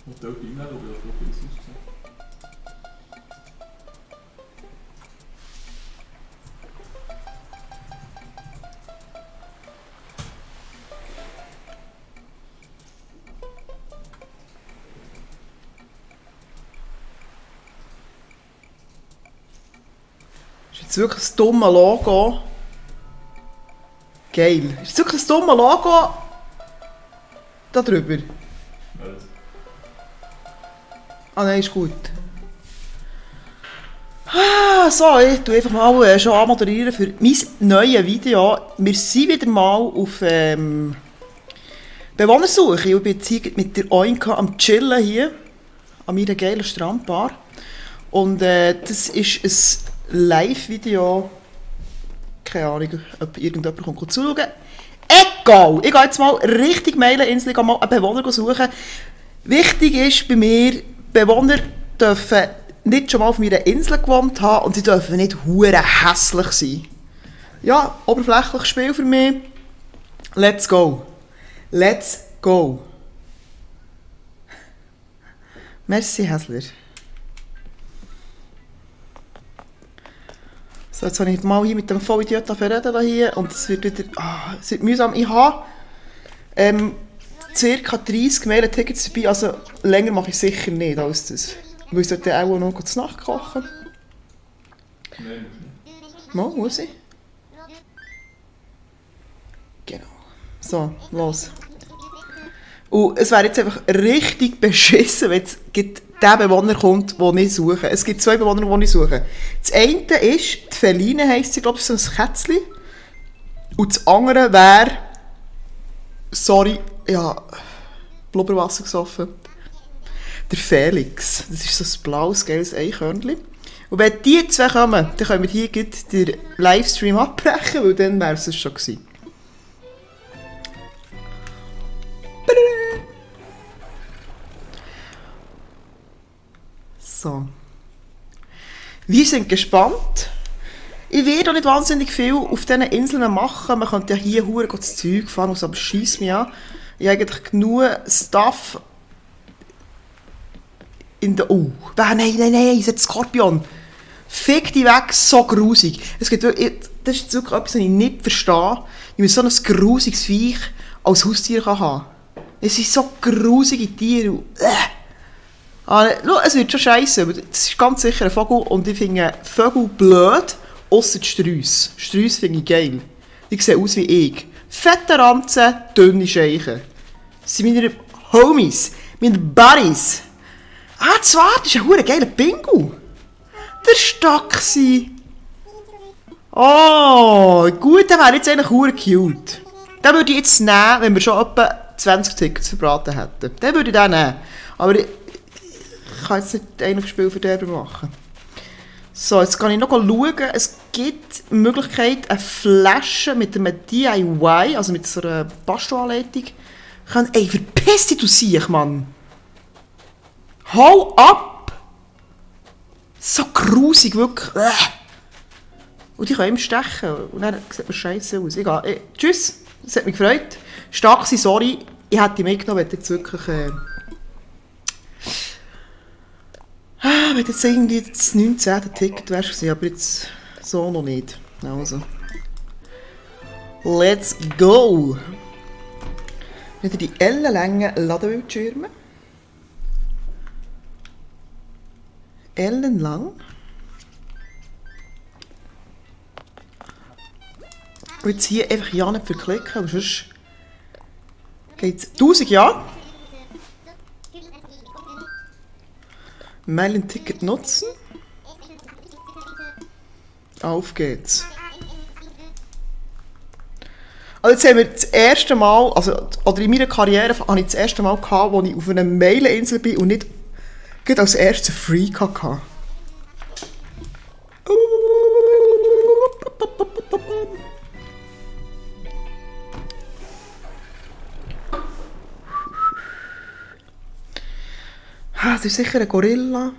Hotel Bimel, wo wir auch Pilz ausgesehen. Ist jetzt wirklich ein dummes Logo. Geil. Ist jetzt wirklich ein dummes Logo da drüber? Alles. Ah nein, ist gut. So, ich tue einfach mal schon anmoderieren für mein neues Video. Wir sind wieder mal auf Bewohnersuche. Ich bin jetzt hier mit der Oinka am Chillen hier, an meiner geilen Strandbar. Und das ist ein Live-Video. Keine Ahnung, ob irgendjemand kommt zuschauen. Egal! Ich gehe jetzt mal richtig Meileninsel, ich gehe mal einen Bewohner suchen. Wichtig ist bei mir, Bewohner dürfen nicht schon mal auf meiner Insel gewohnt haben und sie dürfen nicht hure hässlich sein. Ja, oberflächliches Spiel für mich. Let's go. Let's go. Merci, Häsler. So, jetzt habe ich mal hier mit dem Vollidiot reden hier und es wird wieder es wird mühsam. Ich habe ca. 30 Mail-Tickets dabei, also länger mache ich sicher nicht als das. Weil ich sollte auch noch zur Nacht kochen. Nein, Mal, muss ich? Genau. So, los. Und es wäre jetzt einfach richtig beschissen, wenn jetzt der Bewohner kommt, den ich suche. Es gibt zwei Bewohner, die ich suche. Das eine ist, die Feline heisst sie, glaube ich, so ein Kätzchen. Und das andere wäre, sorry, ja, Blubberwasser gesoffen. Der Felix. Das ist so ein blaues, geiles Eichhörnchen. Und wenn die zwei kommen, dann können wir hier gleich den Livestream abbrechen, weil dann wäre es schon gewesen. So. Wir sind gespannt. Ich werde auch nicht wahnsinnig viel auf diesen Inseln machen. Man könnte ja hier hure das Zeug fahren, aber schießt mich an. Ich habe eigentlich genug Stuff in der... Oh, nein, es hat Skorpion. Fick die weg, so grusig. Das ist wirklich etwas, was ich nicht verstehe, wie man so ein grusiges Viech als Haustier haben kann. Es sind so grusige Tiere. Es wird schon scheisse, aber das ist ganz sicher ein Vogel und ich finde Vögel blöd, ausser die Sträusse. Sträusse finde ich geil. Die sehen aus wie ich. Fette Ranzen, dünne Scheichen. Das sind meine Homies, meine Buddies. Das war ein verdammt geiler Pingu. Der Stacksi. Oh, gut, der wäre jetzt eigentlich verdammt cute. Den würde ich jetzt nehmen, wenn wir schon etwa 20 Tickets verbraten hätten. Den würde ich den nehmen. Aber ich kann jetzt nicht einen auf Spielverderber machen. So, jetzt kann ich noch schauen. Es gibt die Möglichkeit, eine Flasche mit einem DIY, also mit so einer Basto-Anleitung. Ey, verpiss dich, du Siech, Mann! Hau ab! So grusig, wirklich. Und ich kann ihm stechen. Und dann sieht man scheiße aus. Egal. Tschüss, es hat mich gefreut. Stark sein, sorry. Ich hätte ihn mitgenommen, wenn jetzt wirklich... wenn jetzt irgendwie das 19. Ticket wäre gewesen, aber jetzt so noch nicht. Also. Let's go! Wieder die ellenlangen Ladebildschirme. Ellenlang. Und jetzt hier einfach ja nicht verklicken, aber sonst geht es 1000 Jahre. Meilen-Ticket nutzen. Auf geht's. Also jetzt haben wir das erste Mal, oder in meiner Karriere habe ich das erste Mal gehabt, wo ich auf einer Meileninsel bin und nicht gerade als erstes Freak hatte. Das ist sicher ein Gorilla.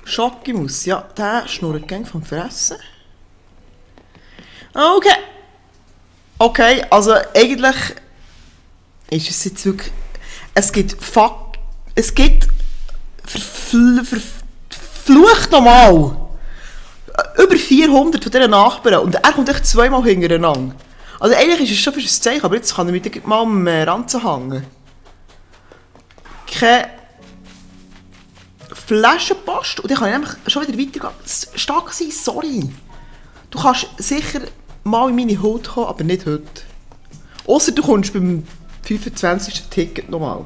Schokimus, ja, der schnurrt gern vom Fressen. Okay. Okay, also eigentlich Ist es jetzt wirklich... Es gibt verflucht nochmal über 400 von diesen Nachbarn und er kommt echt zweimal hintereinander. Also eigentlich ist es schon für ein Zeichen, aber jetzt kann er mich mal am Ranzen hängen. Keine Flaschenpost und dann kann ich nämlich schon wieder weitergehen. Stark sein, sorry. Du kannst sicher mal in meine Haut kommen, aber nicht heute. Ausser du kommst beim 25. Ticket nochmal.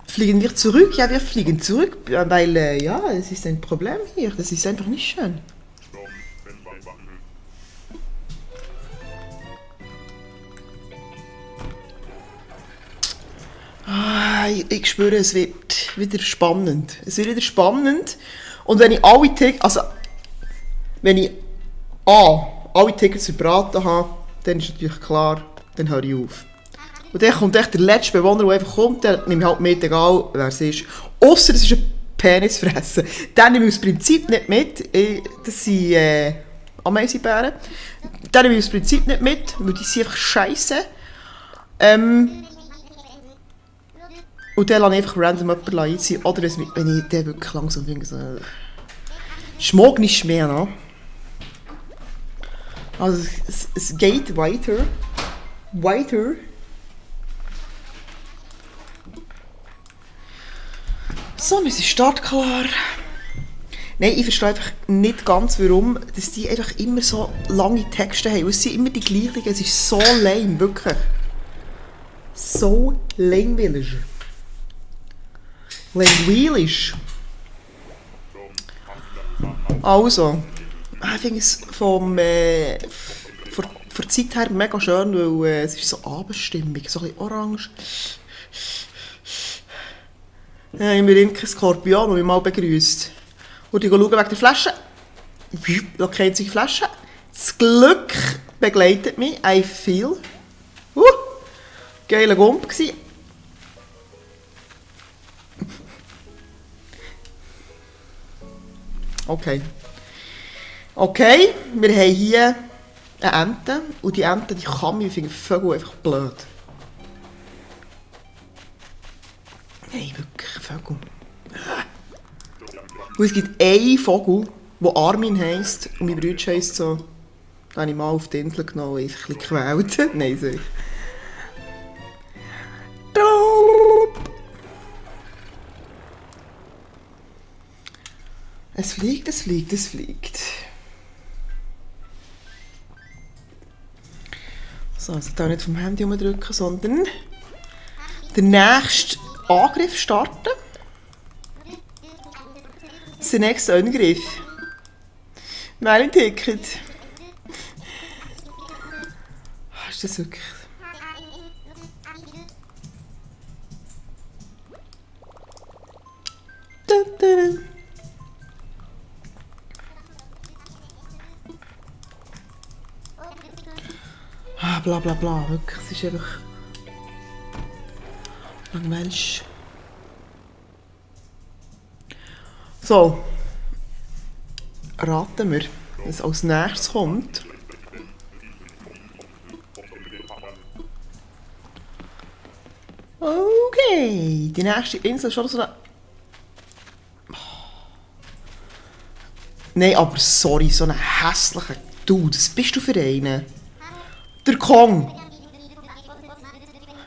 Fliegen wir zurück? Ja, wir fliegen zurück, weil, ja, es ist ein Problem hier. Das ist einfach nicht schön. Ich spüre, es wird wieder spannend. Es wird wieder spannend. Und wenn ich alle Tickets, also, wenn ich alle Tickets verbraten habe, dann ist natürlich klar, dann höre ich auf. Und dann kommt echt der letzte Bewohner, der einfach kommt, der nehme ich halt mit, egal wer es ist. Ausser es ist ein Penisfressen. Den nehme ich aus Prinzip nicht mit. Das sind Ameisenbären. Den nehme ich aus Prinzip nicht mit, weil die sind einfach scheisse. Und dann lasse ich einfach random jemanden einziehen. Oder wenn ich den wirklich langsam finde, so... Schmog nicht mehr, ne? Also es geht weiter. Weiter. So, wir sind startklar. Nein, ich verstehe einfach nicht ganz, warum dass die einfach immer so lange Texte haben. Es sind immer die gleichen. Es ist so lame, wirklich. So langweilig. Langweilig. Also, ich finde es von der Zeit her mega schön, weil es ist so Abendstimmung, so ein bisschen orange. Ja, ich bin kein Skorpion, der mich mal begrüßt. Und ich schaue wegen der Flasche. Da kennt sich Flasche. Das Glück begleitet mich. I feel. Geiler Gump gsi. Okay. Okay, wir haben hier eine Ente. Und die Ente, die kann mich, ich finde Vögel einfach blöd. Nein, wirklich, Vögel. Und es gibt einen Vogel, der Armin heisst. Und mein Bruder heisst so. Den habe ich mal auf die Insel genommen und einfach ein bisschen gequält. Nein, sicher. Es fliegt, es fliegt, es fliegt. So, also da nicht vom Handy umdrücken, sondern den nächsten Angriff starten. Der nächste Angriff. Mein Ticket. Ist das wirklich... Bla bla bla, wirklich, es ist einfach... Mensch. So. Raten wir, was als nächstes kommt. Okay, die nächste Insel ist schon so eine... Nein, aber sorry, so einen hässlichen Dude, was bist du für einen? Der Kong!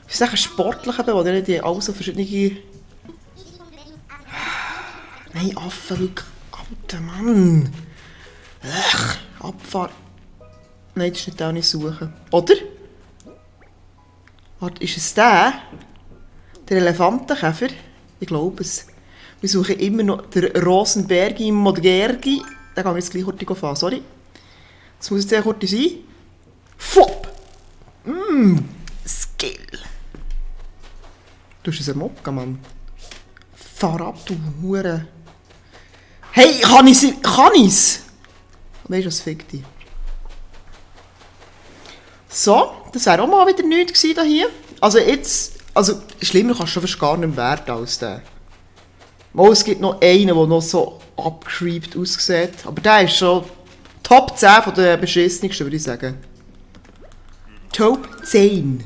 Ist das ein sportlicher Bewohner, die alle so verschiedene... Nein, Affen, wirklich. Alter Mann! Abfahrt. Nein, das ist nicht auch nicht suchen. Oder? Warte, ist es der? Der Elefantenkäfer? Ich glaube es. Wir suchen immer noch den Rosenbergi Modgergi. Den kann ich jetzt gleich kurz fahren, sorry. Das muss jetzt sehr kurz sein. Flop! Skill! Du hast einen Mokka, Mann. Fahr ab, du Hure. Hey, kann ich's? Weißt du, was fickt dich? So, das wäre auch mal wieder nichts gewesen hier. Also jetzt, also schlimmer kannst du schon fast gar nicht mehr werden als der. Mal, es gibt noch einen, der noch so abgecreept aussieht. Aber der ist schon Top 10 von den beschissensten, würde ich sagen. Top 10.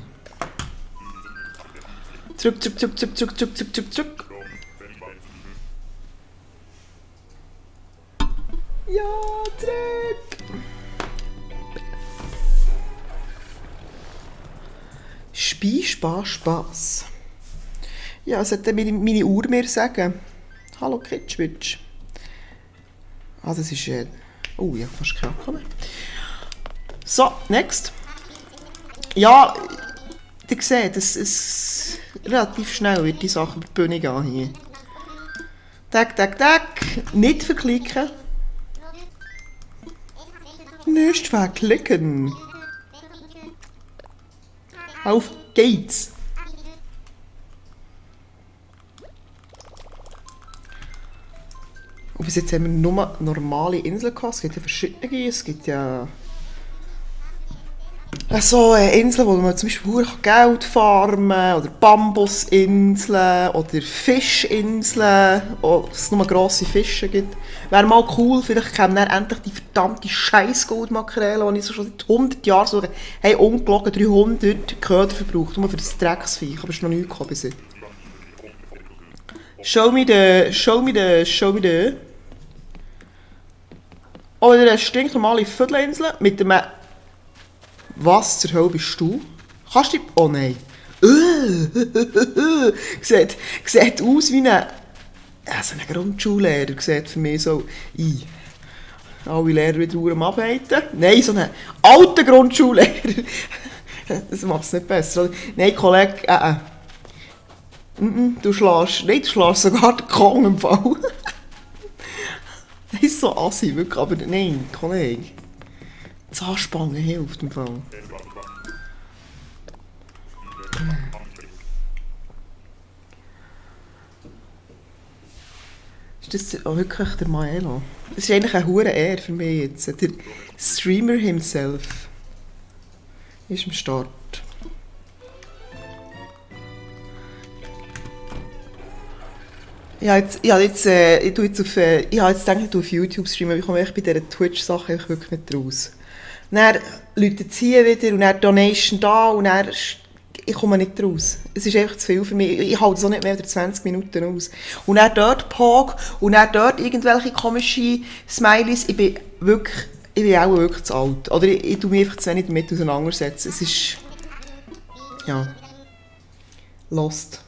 Zurück, zurück, zurück, zurück, zurück, zurück, zurück, zurück, zurück. Ja, zurück. Spaß. Ja, was sollte meine Uhr mir sagen? Hallo Kitschwitsch. Ah, das ist... oh, ja, fast keine Akku mehr. So, next. Ja, ihr seht, es ist relativ schnell wird die Sache über die Bühne gehen hier. Tack, tack, tack. Nicht verklicken. Nicht verklicken. Auf geht's. Und bis jetzt haben wir nur normale Inseln gehabt. Es gibt ja verschiedene. Es gibt ja so Inseln, wo man zum Beispiel Geld farmen kann, oder Bambusinseln oder Fischinseln, wo es nur grosse Fische gibt. Wäre mal cool, vielleicht kämen dann endlich die verdammte Scheiß-Goldmakrele, die ich so schon seit 100 Jahren suche. Hey, ungelogen 300 Köder verbraucht, nur für das Drecksviech, aber es ist noch nichts gekommen bis jetzt. Show me the. Oh, wieder eine stinknormale Viertelinsel mit einem... Was zur Hölle bist du? Kannst du... Oh nein. Sieht aus wie ein... so ein Grundschullehrer. Sieht für mich so... Alle Lehrer wieder am Arbeiten. Nein, so ein alter Grundschullehrer. Das macht es nicht besser. Oder? Nein, Kollege... Du schlägst sogar den Kong im Fall. Das ist so assi, wirklich. Aber nein, Kollege. Zahnspangen hilft im Fall. Ist das wirklich der Maelo? Das ist eigentlich eine hure Ehre für mich jetzt. Der Streamer himself ist am Start. Ich habe jetzt gedacht, ich auf YouTube streamen, ich komme bei dieser Twitch-Sache wirklich nicht raus. Dann läutet es hier wieder und dann Donation da und dann... Ich komme nicht raus. Es ist einfach zu viel für mich. Ich halte so nicht mehr als 20 Minuten aus. Und dann dort Pog und dann dort irgendwelche komischen Smileys. Ich bin auch wirklich zu alt. Oder ich tue mich einfach zu wenig damit auseinandersetzen. Es ist... Ja. Lost.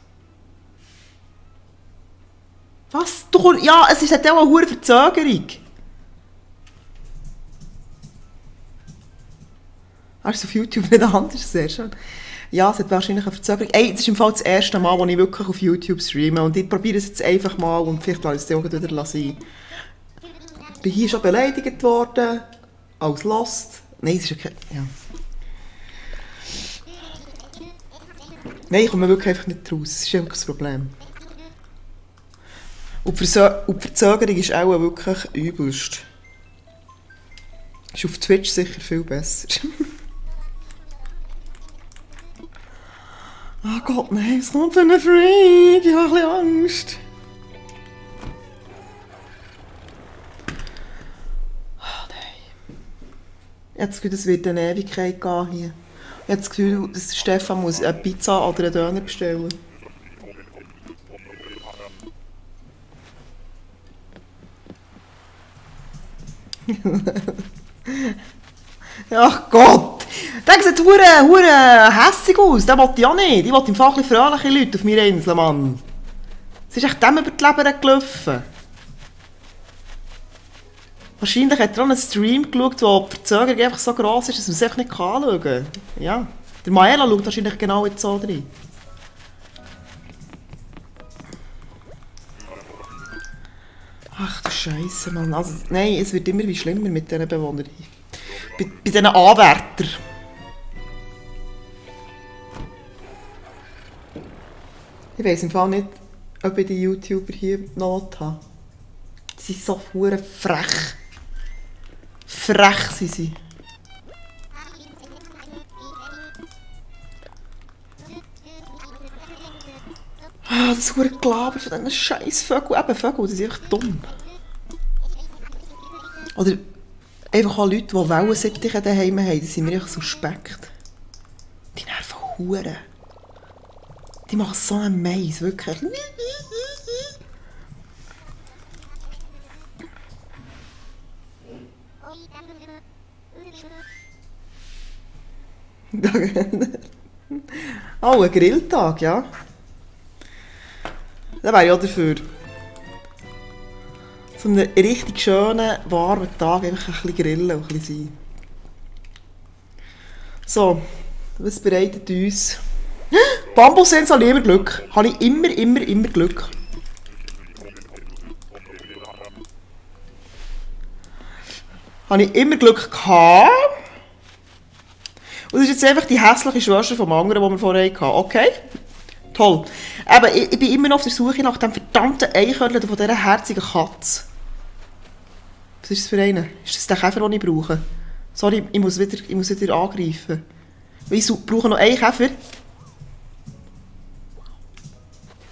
Was? Ja, es ist halt auch eine hohe Verzögerung. Hast du auf YouTube nicht anders? Sehr schön. Ja, es hat wahrscheinlich eine Verzögerung. Ey, das ist im Fall das erste Mal, wo ich wirklich auf YouTube streame. Und ich probiere es jetzt einfach mal und vielleicht lasse ich es auch wieder sein. Ich bin hier schon beleidigt worden. Als Lost. Nein, es ist ja kein... Ja. Nein, ich komme wirklich einfach nicht raus. Das ist einfach das Problem. Und die Verzögerung ist auch wirklich übelst. Ist auf Twitch sicher viel besser. Oh Gott, nein, es kommt für einen Freak. Ich habe ein bisschen Angst. Oh nein. Ich habe das Gefühl, es wird eine Ewigkeit gehen hier. Ich habe das Gefühl, dass Stefan muss eine Pizza oder einen Döner bestellen. Ach Gott! Der sieht hure hässig aus, den will ich auch nicht. Ich will im Fall fröhliche Leute auf meiner Insel, Mann. Es ist echt dem über die Leber gelaufen. Wahrscheinlich hat er auch einen Stream geschaut, wo die Verzögerung einfach so gross ist, dass man es einfach nicht anschauen kann. Ja. Der Maela schaut wahrscheinlich genau jetzt so rein. Ach du Scheisse, Mann. Also, nein, es wird immer wie schlimmer mit diesen Bewohnern. Bei diesen Anwärtern. Ich weiss im Fall nicht, ob ich die YouTuber hier noch habe. Sie sind so verdammt frech. Frech sind sie. Ah, das verdammt Gelaber von diesen scheiß Vögeln. Eben Vögel, die sind einfach dumm. Oder einfach auch Leute, die Wellensittiche daheim haben, die sind mir einfach suspekt. Hure. Die machen so einen Mais, wirklich. Oh, ein Grilltag, ja. Da wäre ich auch dafür. So einen richtig schönen, warmen Tag einfach ein bisschen grillen und ein bisschen sein. So, was bereitet uns? Bambussens habe ich immer Glück. Habe ich immer Glück. Habe ich immer Glück gehabt. Und das ist jetzt einfach die hässliche Schwester vom anderen, die wir vorher hatten. Okay? Toll. Aber ich bin immer noch auf der Suche nach dem verdammten Eichhörnchen von dieser herzigen Katze. Was ist das für eine? Ist das der Käfer, den ich brauche? Sorry, ich muss wieder angreifen. Ich brauche noch einen Käfer.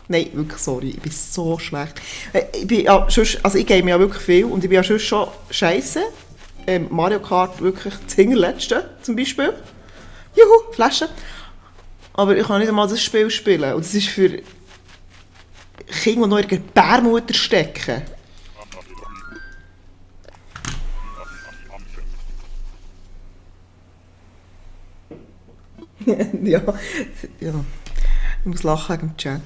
Nein, wirklich sorry, ich bin so schlecht. Ich game ja wirklich viel und ich bin ja sonst schon scheisse. Mario Kart wirklich das Hinterletzte zum Beispiel. Juhu, Flasche. Aber ich kann nicht einmal das Spiel spielen. Und das ist für Kinder, die noch in der Gebärmutter stecken. ja, ja. Ich muss lachen wegen dem Chat.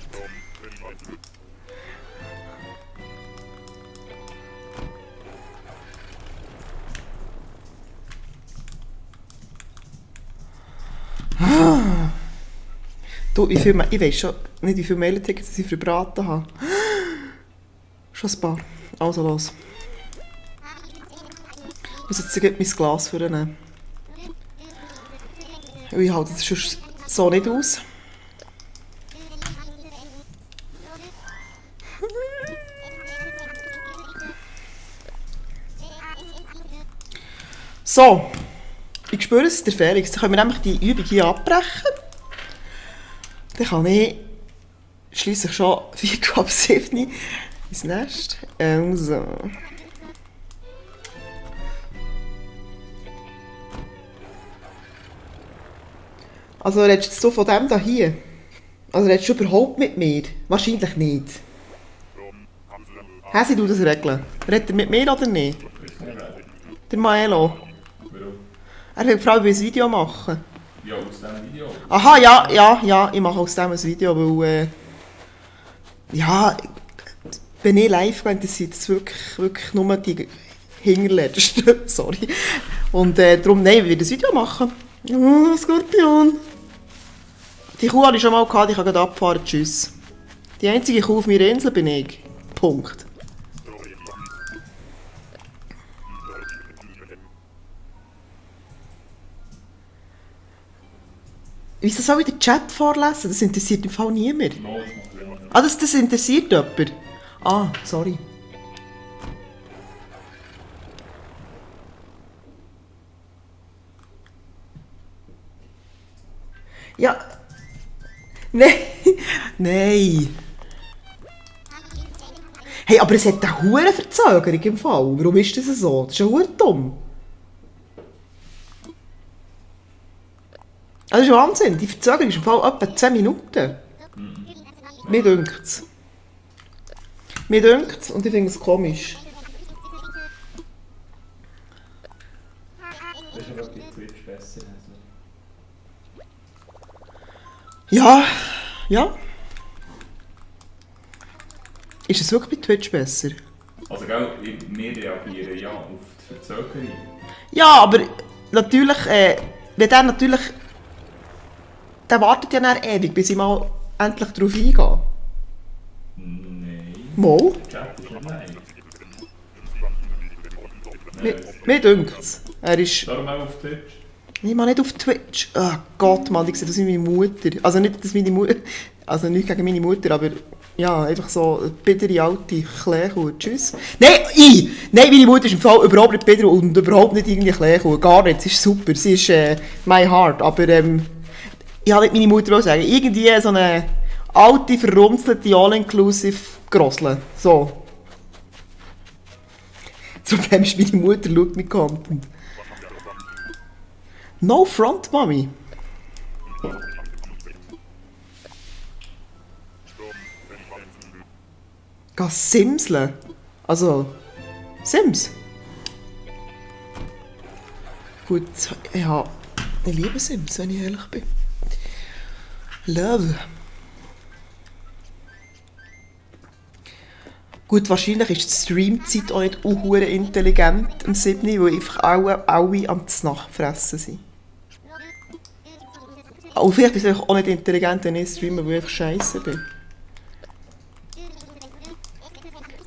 Du, ich weiss schon nicht, wie viele Mail-Tickets ich verbraten habe. Schon ein paar. Also los. Ich muss jetzt mein Glas vornehmen. Ich halte das sonst so nicht aus. So. Ich spüre es, der Felix. Dann können wir nämlich die Übung hier abbrechen. Dann kann ich schliesslich schon 4:07 ins Nest. So. Also redest du von dem hier? Also redest du überhaupt mit mir? Wahrscheinlich nicht. Hä, du das regeln? Redet er mit mir oder nicht? Der Maelo. Warum? Er will vor allem ein Video machen. Ja, aus diesem Video. Aha, ja, ich mache aus dem ein Video, weil ja, wenn ich live gehe, dann sind es wirklich nur die Hinterletzten, sorry. Und darum, nein, ich will ein Video machen. Oh, Skorpion. Die Kuh hatte ich schon mal gehabt, ich kann gerade abfahren, tschüss. Die einzige Kuh auf meiner Insel bin ich. Punkt. Wieso soll ich den Chat vorlesen? Das interessiert im Fall niemand. No, das macht er nicht. Ah, das interessiert jemand? Ah, sorry. Ja. Nein. Nein. Hey, aber es hat eine hohe Verzögerung im Fall. Warum ist das so? Das ist ja verdammt dumm. Das ist Wahnsinn. Die Verzögerung ist im Fall etwa 10 Minuten. Mir dünkt's. Mir dünkt's und ich finde es komisch. Das ist aber bei Twitch besser. Also. Ja. Ist es wirklich bei Twitch besser? Also, gell, wir reagieren ja auf die Verzögerung. Ja, aber natürlich, wenn der natürlich... Der wartet ja dann ewig, bis ich mal endlich darauf eingehe. Nein. Mal? Der Chat ist nicht live. Mir dünkt's. Er ist... Darum auch auf Twitch. Ich mache nicht auf Twitch. Oh Gott, Mann, ich sehe das wie meine Mutter. Also nicht, dass meine Mutter... Also nicht gegen meine Mutter, aber... Ja, einfach so eine bittere alte Kleinkuh. Tschüss. Nein, meine Mutter ist im Fall überhaupt nicht bitter und überhaupt nicht irgendwie Kleinkuh. Gar nicht. Sie ist super. Sie ist my heart. Aber ich habe nicht meine Mutter sagen. Irgendwie so eine alte, verrunzelte, all-inclusive Grossle. So. Das Problem ist, meine Mutter schaut mit Content. No front, Mami. Geh Simseln. Also, Sims. Gut, ja, ich liebe Sims, wenn ich ehrlich bin. Love. Gut, wahrscheinlich ist die Streamzeit auch nicht unhure intelligent am 7., weil einfach alle am Znacht fressen sind. Und vielleicht ist es auch nicht intelligent, wenn ich streame, weil ich einfach scheisse bin.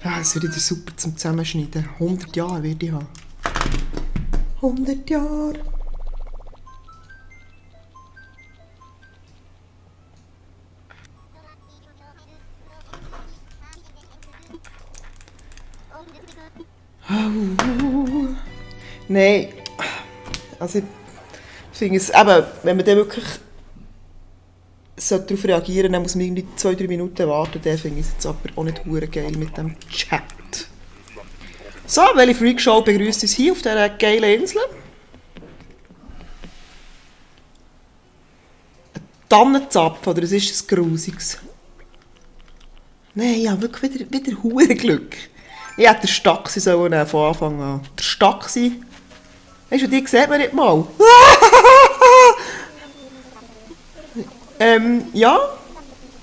Ja, das wird wieder super zum Zusammenschneiden. 100 Jahre werde ich haben. 100 Jahre. Nein, also ich finde es eben, wenn man dann wirklich darauf reagieren sollte, dann muss man irgendwie 2-3 Minuten warten, dann finde ich es jetzt aber auch nicht hure geil mit dem Chat. So, welche Freakshow begrüßt uns hier auf dieser geilen Insel? Ein Tannenzapf, oder was ist das Grusiges? Nein, ja, wirklich wieder hure Glück. Ich hätte den Staxi sollen von Anfang an. Der Staxi. Weißt du, die sieht man nicht mal. Ja,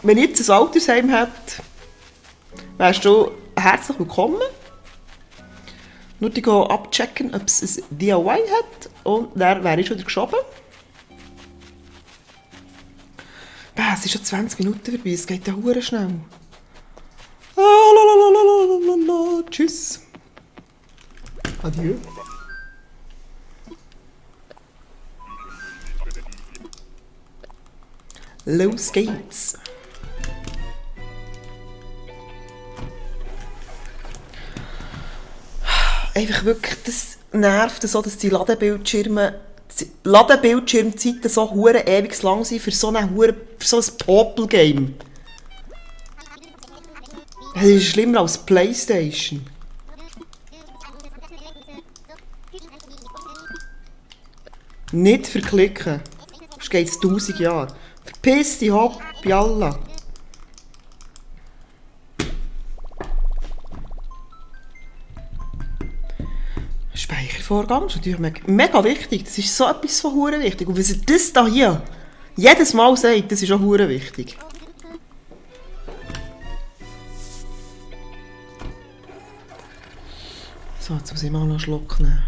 wenn ich jetzt ein Altersheim hätte, wärst du herzlich willkommen. Nur die gehen abchecken, ob es ein DIY hat und dann wäre ich schon geschoben. Es ist schon 20 Minuten vorbei, es geht ja hure schnell. Tschüss. Adieu. Los geht's. Einfach wirklich, das nervt so, dass die Ladebildschirmzeiten so hure ewig lang sind für so ein Popel-Game. Das ist schlimmer als PlayStation. Nicht verklicken. Das geht 1000 Jahre. Verpiss dich, hopp, Jalla. Speichervorgang ist natürlich mega wichtig. Das ist so etwas von hure wichtig. Und wenn ihr das hier jedes Mal sagt, das ist auch hure wichtig. So, jetzt muss ich mal noch einen Schluck nehmen.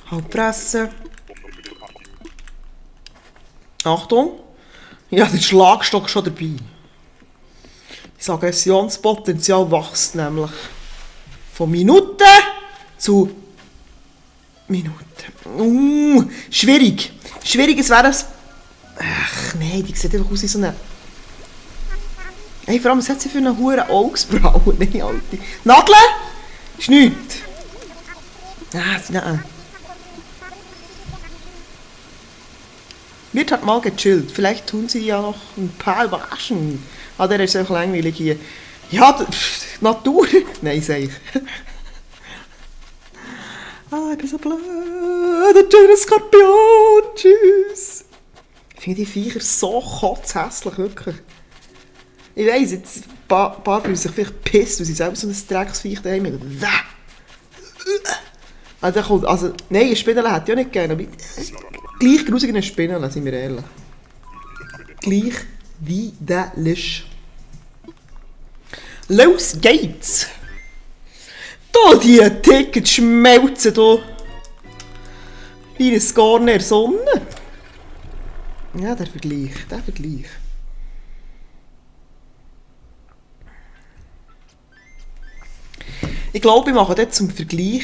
Halb fressen. Achtung! Ja, der Schlagstock schon dabei. Das Aggressionspotenzial wächst nämlich von Minute zu Minute. Schwierig. Schwierig, es wäre es. Ach nein, die sieht einfach aus wie so eine. Hey, vor allem, was hat sie für eine hure Augsbraue? Nein, Alte. Nadeln? Ist nichts. Nein. Wird halt mal gechillt. Vielleicht tun sie ja noch ein paar Überraschungen. Ah, der ist auch langweilig hier. Ja, Natur. Nein, sag ich. Ich bin so blöd. Der schöne Skorpion. Tschüss. Ich finde die Viecher so kotzhässlich, wirklich. Ich weiss, jetzt ein paar fühlen sich vielleicht pisst, weil sie selber so ein Drecksviech daheim haben. Also, nein, eine Spinne hätte ich auch nicht gerne. Aber gleich grusig eine Spinne, sind wir ehrlich. Gleich widerlich. Los geht's! Da, die Tickets schmelzen hier. Wie ein Garn in der Sonne. Ja, der Vergleich. Ich glaube, ich mache dort zum Vergleich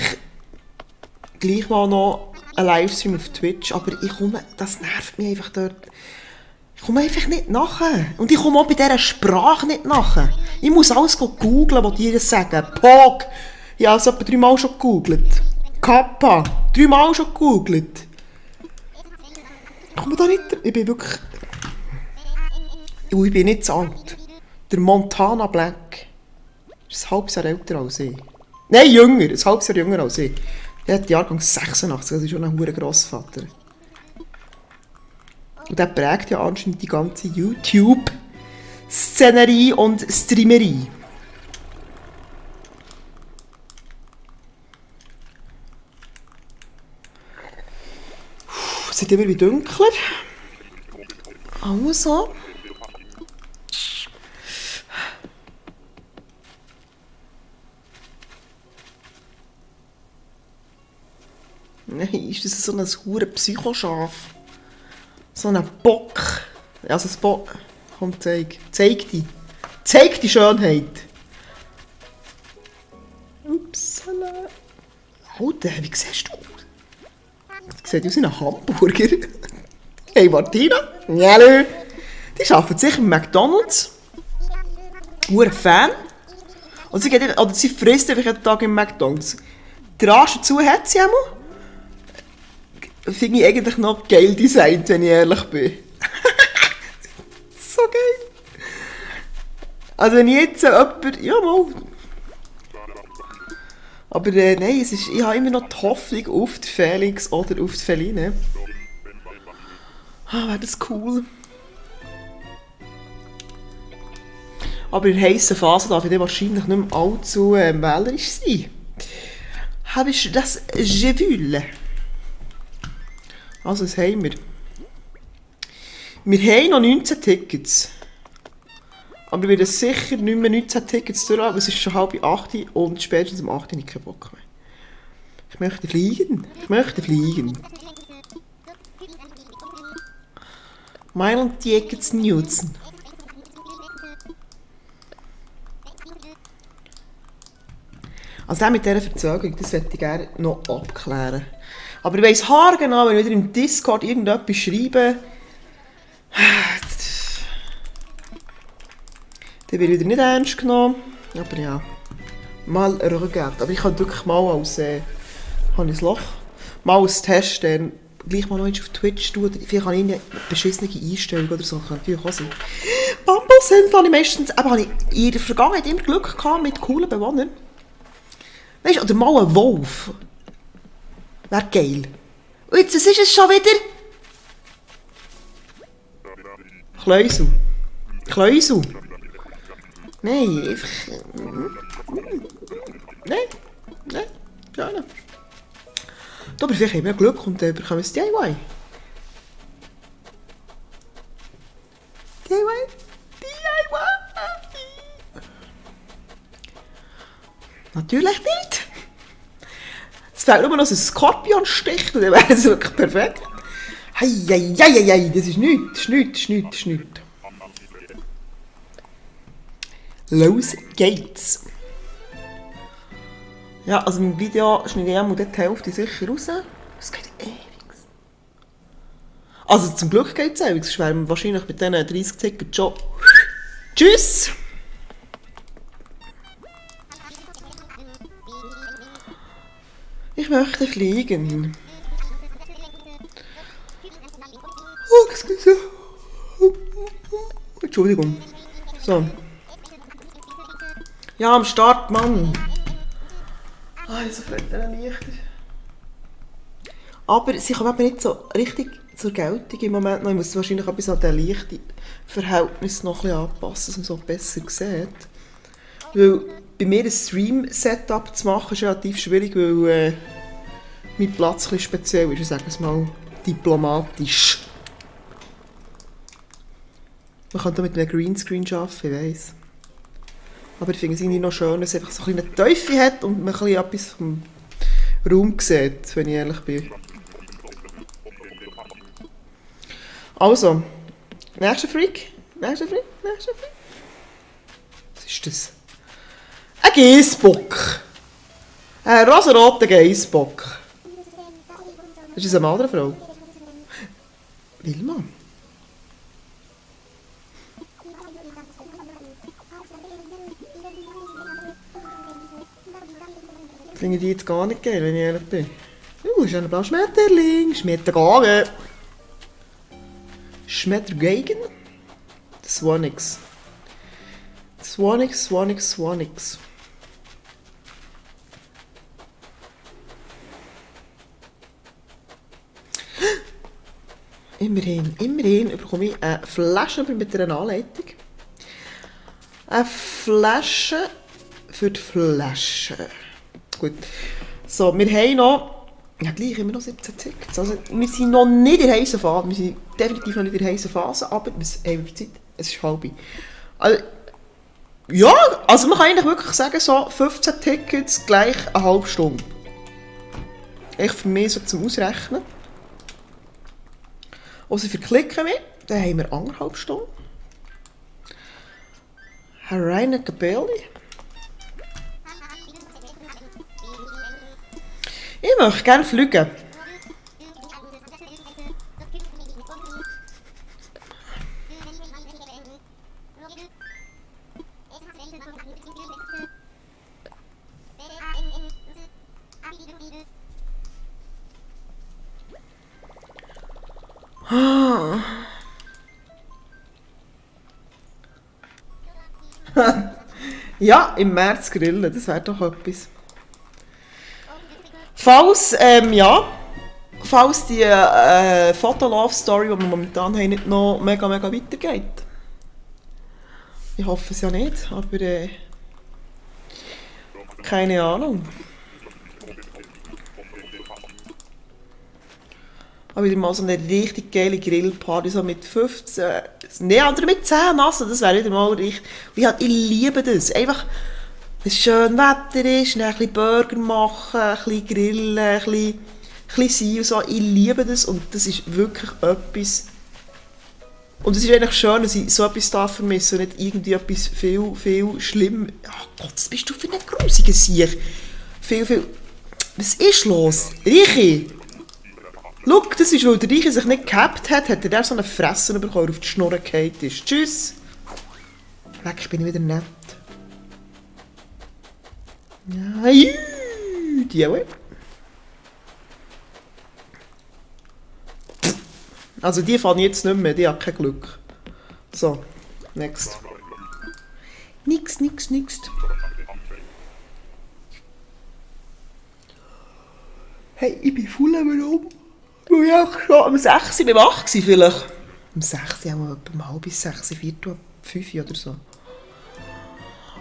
gleich mal noch einen Livestream auf Twitch, aber das nervt mich einfach dort. Ich komme einfach nicht nachher. Und ich komme auch bei dieser Sprache nicht nachher. Ich muss alles googlen, was die das sagen. Pog! Ich habe es etwa 3 Mal schon gegoogelt. Kappa! 3 Mal schon gegoogelt. Ich komme da nicht... Ich bin wirklich... Ich bin nicht zu alt. Der Montana Black ist ein halbes Jahr älter als ich. Nein, jünger. Ein halbes Jahr jünger als ich. Der hat Jahrgang 86, das ist schon ein hoher Grossvater. Und der prägt ja anscheinend die ganze YouTube-Szenerie und Streamerie. Es wird immer wie dunkler. Also. Nein, ist das so ein hure Psychoschaf? So ein Bock. Also ein Bock. Komm, zeig. Zeig die. Zeig die Schönheit. Upsala. Alter, wie siehst du aus? Das sieht aus wie ein Hamburger. Hey Martina. Hallo. Die arbeitet sicher im McDonald's. Hure Fan. Und sie, geht, oder sie frisst einfach jeden Tag im McDonald's. Die Rage dazu hat sie einmal. Finde ich eigentlich noch geil designt, wenn ich ehrlich bin. So geil. Also wenn ich jetzt jemand... Ja, mal. Aber nein, ich habe immer noch die Hoffnung auf die Felix oder auf die Feline. Ah, wäre das cool. Aber in heissen Phase darf ich dann wahrscheinlich nicht mehr allzu wählerisch sein. Habe ich das Jevule? Also, was haben wir? Wir haben noch 19 Tickets. Aber wir werden sicher nicht mehr 19 Tickets durch, aber es ist schon 7:30 und spätestens um 8 habe ich keinen Bock mehr. Ich möchte fliegen. Ich möchte fliegen. Mailand Tickets nutzen. Also das mit dieser Verzögerung, das möchte ich gerne noch abklären. Aber ich weiss haargenau, wenn ich wieder im Discord irgendetwas schreibe, dann wird wieder nicht ernst genommen. Aber ja, mal regarde. Aber ich kann wirklich mal als, habe ich ein Loch, mal als Test, gleich mal noch auf Twitch tun. Vielleicht habe ich eine beschissene Einstellung oder so, kann natürlich auch sein. Bumblesins habe ich meistens, aber habe ich in der Vergangenheit immer Glück gehabt mit coolen Bewohnern. Weißt du, oder mal ein Wolf. Wäre geil. Und jetzt, was ist es schon wieder? Kleusel. Kleusel. Nein, einfach... Nein. Nein. Ja, nein. Aber vielleicht haben wir Glück und dann bekommen wir das DIY. DIY. Natürlich nicht. Es fehlt nur noch so ein Skorpionstich und dann wäre es wirklich perfekt. Heieieiei, das ist nichts, das ist nichts, das ist nichts, das ist nichts. Los geht's. Ja, also im Video schneide ich einmal die Hälfte sicher raus. Es geht ewig. Also zum Glück geht es ewig, sonst wären wir wahrscheinlich mit diesen 30 Tickets schon... Tschüss! Ich möchte fliegen. Oh, excuse. Entschuldigung. So. Ja, am Start, Mann. Ah, ich so freut Lichter. Aber sie kommen eben nicht so richtig zur Geltung im Moment noch. Ich muss wahrscheinlich etwas an den Lichtverhältnis noch ein bisschen anpassen, dass man so besser sieht. Weil bei mir ein Stream-Setup zu machen ist relativ schwierig, weil mein Platz ein bisschen speziell ist. Ich sage es mal diplomatisch. Man kann da mit einem Greenscreen arbeiten, ich weiss. Aber ich finde es irgendwie noch schön, dass es einfach so eine Teufel hat und man ein bisschen etwas vom Raum sieht, wenn ich ehrlich bin. Also, nächster Freak. Was ist das? Ein Geissbock. Ein rosaroter Geissbock. Das ist ein Mann oder eine Frau? Wilma. Finde ich die jetzt gar nicht geil, wenn ich ehrlich bin. Ist ein blauer Schmetterling. Schmettergage. Schmettergeigen. Swanix. Swanix. Immerhin bekomme ich eine Flasche mit einer Anleitung. Eine Flasche für die Flasche. Gut. So, wir haben noch... Ja, gleich immer noch 17 Tickets. Also, wir sind noch nicht in der heißen Phase. Wir sind definitiv noch nicht in der heißen Phase, aber wir haben Zeit. Es ist halb. Also, ja, also man kann eigentlich wirklich sagen, so 15 Tickets gleich eine halbe Stunde. Echt für mich so zum Ausrechnen. Also für Klicken mit, dann haben wir 1,5 Stunden. Herr Rainer Gebelli. Ich möchte gerne fliegen. Ja, im März grillen, das wäre doch etwas. Falls die Foto-Love-Story, die wir momentan haben, nicht noch mega weitergeht. Ich hoffe es ja nicht, aber keine Ahnung. Aber wieder mal so eine richtig geile Grillparty, so mit 15, oder mit 10 Nassen, das wäre wieder mal richtig. Ich liebe das. Einfach, wenn es schön Wetter ist, dann ein bisschen Burger machen, ein bisschen grillen, ein bisschen sein und so. Ich liebe das und das ist wirklich etwas. Und es ist eigentlich schön, dass ich so etwas vermisse und nicht irgendwie etwas viel schlimm. Ach Gott, was bist du für ein grusiger Sieg? Was ist los? Richi! Schau, das ist, weil der Reiche sich nicht gehabt hat er so eine Fresse bekommen, auf die Schnur gefallen ist. Tschüss! Weg, bin ich wieder nett. Ja, die auch. Also die fahren jetzt nicht mehr, die haben kein Glück. So, next. Nix. Hey, ich bin voll warum? Weil ich auch schon um 6 Uhr, beim 8 Uhr vielleicht. Um 6 Uhr, auch um halb bis 6 Uhr, 4 Uhr, 5 Uhr oder so.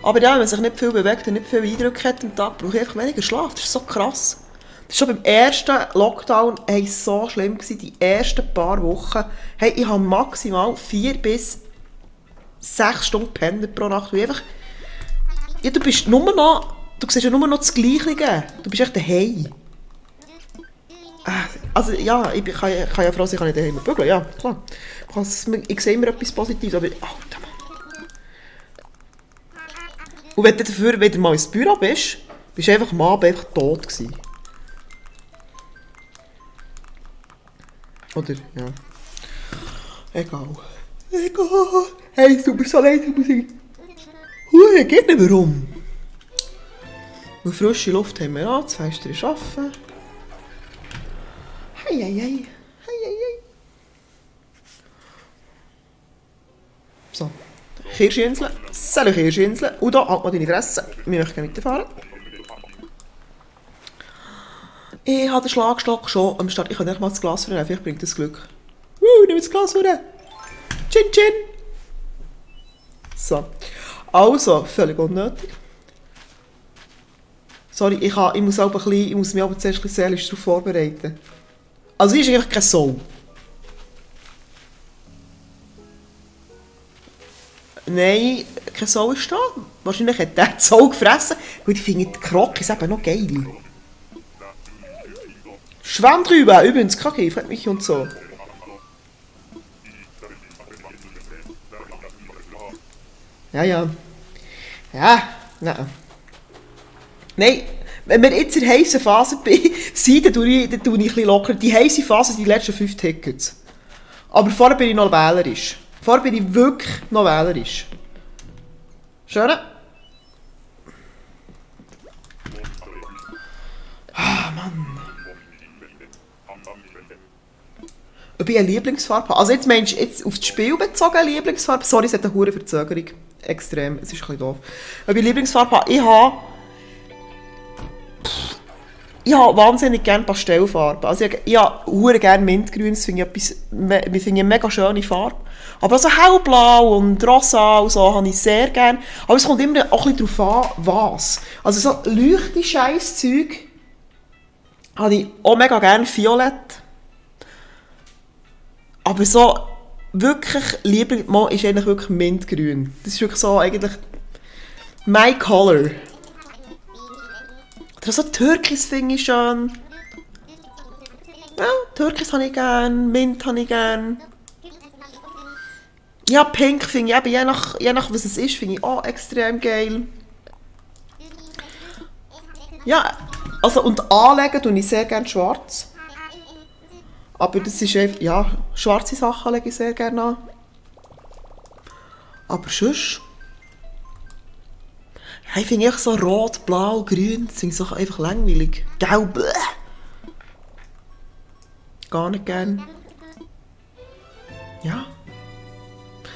Aber ja, wenn man sich nicht viel bewegt und nicht viel Eindrücke hat am Tag, brauche ich einfach weniger Schlaf. Das ist so krass. Das war schon beim ersten Lockdown so schlimm gewesen, die ersten paar Wochen. Hey, ich habe maximal 4 bis 6 Stunden gepennt pro Nacht. Einfach, ja, du siehst ja nur noch das Gleiche. Du bist echt daheim. Also ja, ich kann ja froh sein, ich kann nicht daheim bügeln, ja, klar. Ich sehe immer etwas Positives, aber Alter Mann. Und wenn du dafür wieder mal ins Büro bist du einfach am Abend einfach tot gewesen. Oder, ja. Egal. Hey, es tut mir so leid, ich muss geht nicht mehr rum. Und frische Luft haben wir an, das Fenster ist offen. Hey. So. Kirschinsel. Salut Kirschinsel. Udo, halt mal deine Fresse. Wir möchten weiterfahren. Ich habe den Schlagstock schon am Start. Ich kann nicht mal das Glas vornehmen, vielleicht bringt das Glück. Nimm das Glas vornehmen. Chin. So. Also, völlig unnötig. Sorry, ich muss mich aber zuerst ein bisschen seelisch darauf vorbereiten. Also, hier ist eigentlich keine Sau. Nein, keine Sau ist da. Wahrscheinlich hat der die Sau gefressen, weil ich finde die Krokis eben noch geil. Schwamm drüber, übrigens, Kraki, freut mich und so. Ja, nein. Nein, wenn wir jetzt in der heissen Phase sind, dann tue ich ein bisschen locker. Die heisse Phase sind die letzten 5 Tickets. Aber vorher bin ich noch wählerisch. Vorher bin ich wirklich noch wählerisch. Schön? Ah, Mann. Ob ich eine Lieblingsfarbe habe? Also jetzt meinst du jetzt auf das Spiel bezogen eine Lieblingsfarbe? Sorry, es hat eine hohe Verzögerung. Extrem, es ist ein bisschen doof. Ob ich eine Lieblingsfarbe habe? Ich habe... ich habe wahnsinnig gerne Pastellfarben. Also ich habe hure gerne Mintgrün, das finde ich eine mega schöne Farbe. Aber so hellblau und rosa und so habe ich sehr gerne. Aber es kommt immer auch ein bisschen darauf an, was. Also so leuchte Scheisszeug habe ich auch mega gerne violett. Aber so wirklich lieber mal ist eigentlich wirklich Mintgrün. Das ist wirklich so eigentlich my color. Oder so Türkis finde ich schön. Ja, Türkis habe ich gern, Mint habe ich gern. Ja, Pink finde ich eben, je nach was es ist, finde ich auch extrem geil. Ja, also und anlegen tue ich sehr gerne schwarz. Aber das ist einfach, ja, schwarze Sachen lege ich sehr gerne an. Aber sonst... Ja, ich finde so rot, blau, grün, das finde ich so einfach langweilig. Gelb, gar nicht gern. Ja.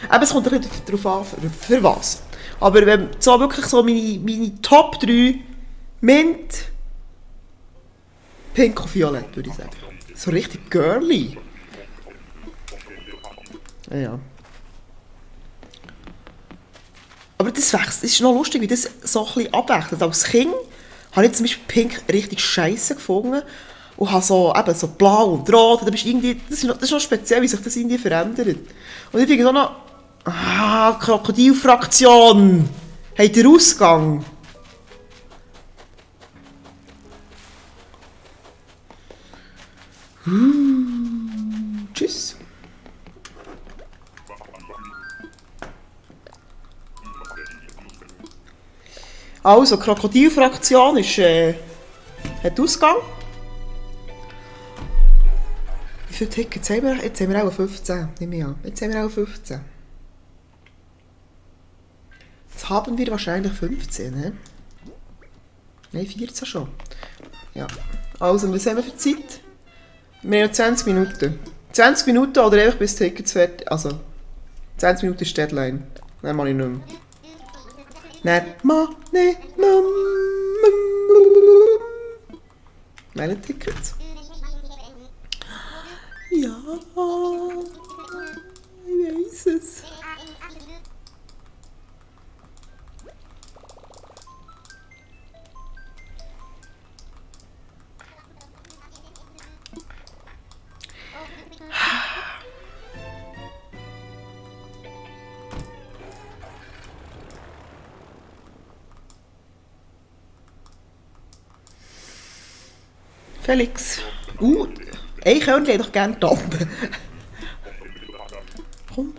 Aber es kommt ein bisschen darauf an, für was. Aber wenn so wirklich so meine Top 3 Mint, Pink und Violett, würde ich sagen. So richtig girly. Ja. Aber das ist noch lustig, wie das so ein bisschen abwechselt. Als Kind habe ich zum Beispiel Pink richtig scheisse gefunden. Und habe so, eben so blau und rot. Das ist noch speziell, wie sich das irgendwie verändert. Und ich finde so noch... Krokodilfraktion! Habt ihr Ausgang? Tschüss. Also, Krokodilfraktion ist, hat Ausgang. Wie viele Tickets haben wir? Jetzt haben wir auch 15. Nehme ich an. Jetzt haben wir auch 15. Jetzt haben wir wahrscheinlich 15, ne? Nein, 14 schon. Ja. Also, was haben wir für Zeit? Wir haben 20 Minuten. 20 Minuten oder einfach bis Tickets fertig. Also, 20 Minuten ist Deadline. Nein, mache ich nicht mehr. Nein, meine Tickets. Ja, ich weiß es. Felix. Ein Körnchen hätte doch gerne die Lampe. Komm.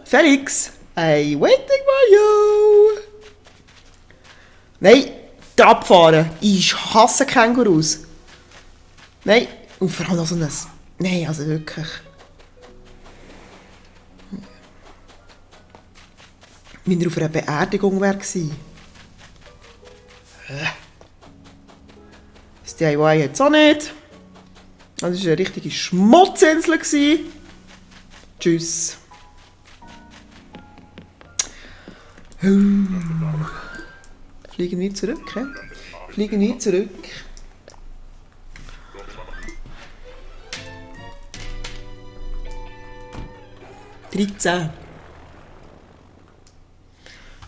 Felix. I'm waiting for you. Nein, abfahren. Ich hasse Kängurus. Nein, und vor allem noch so ein... Nein, also wirklich. Wenn er auf einer Beerdigung wäre. Das DIY hat es auch nicht. Das war eine richtige Schmutzinsel. Tschüss. Fliegen wir zurück, he? Fliegen wir zurück. «13».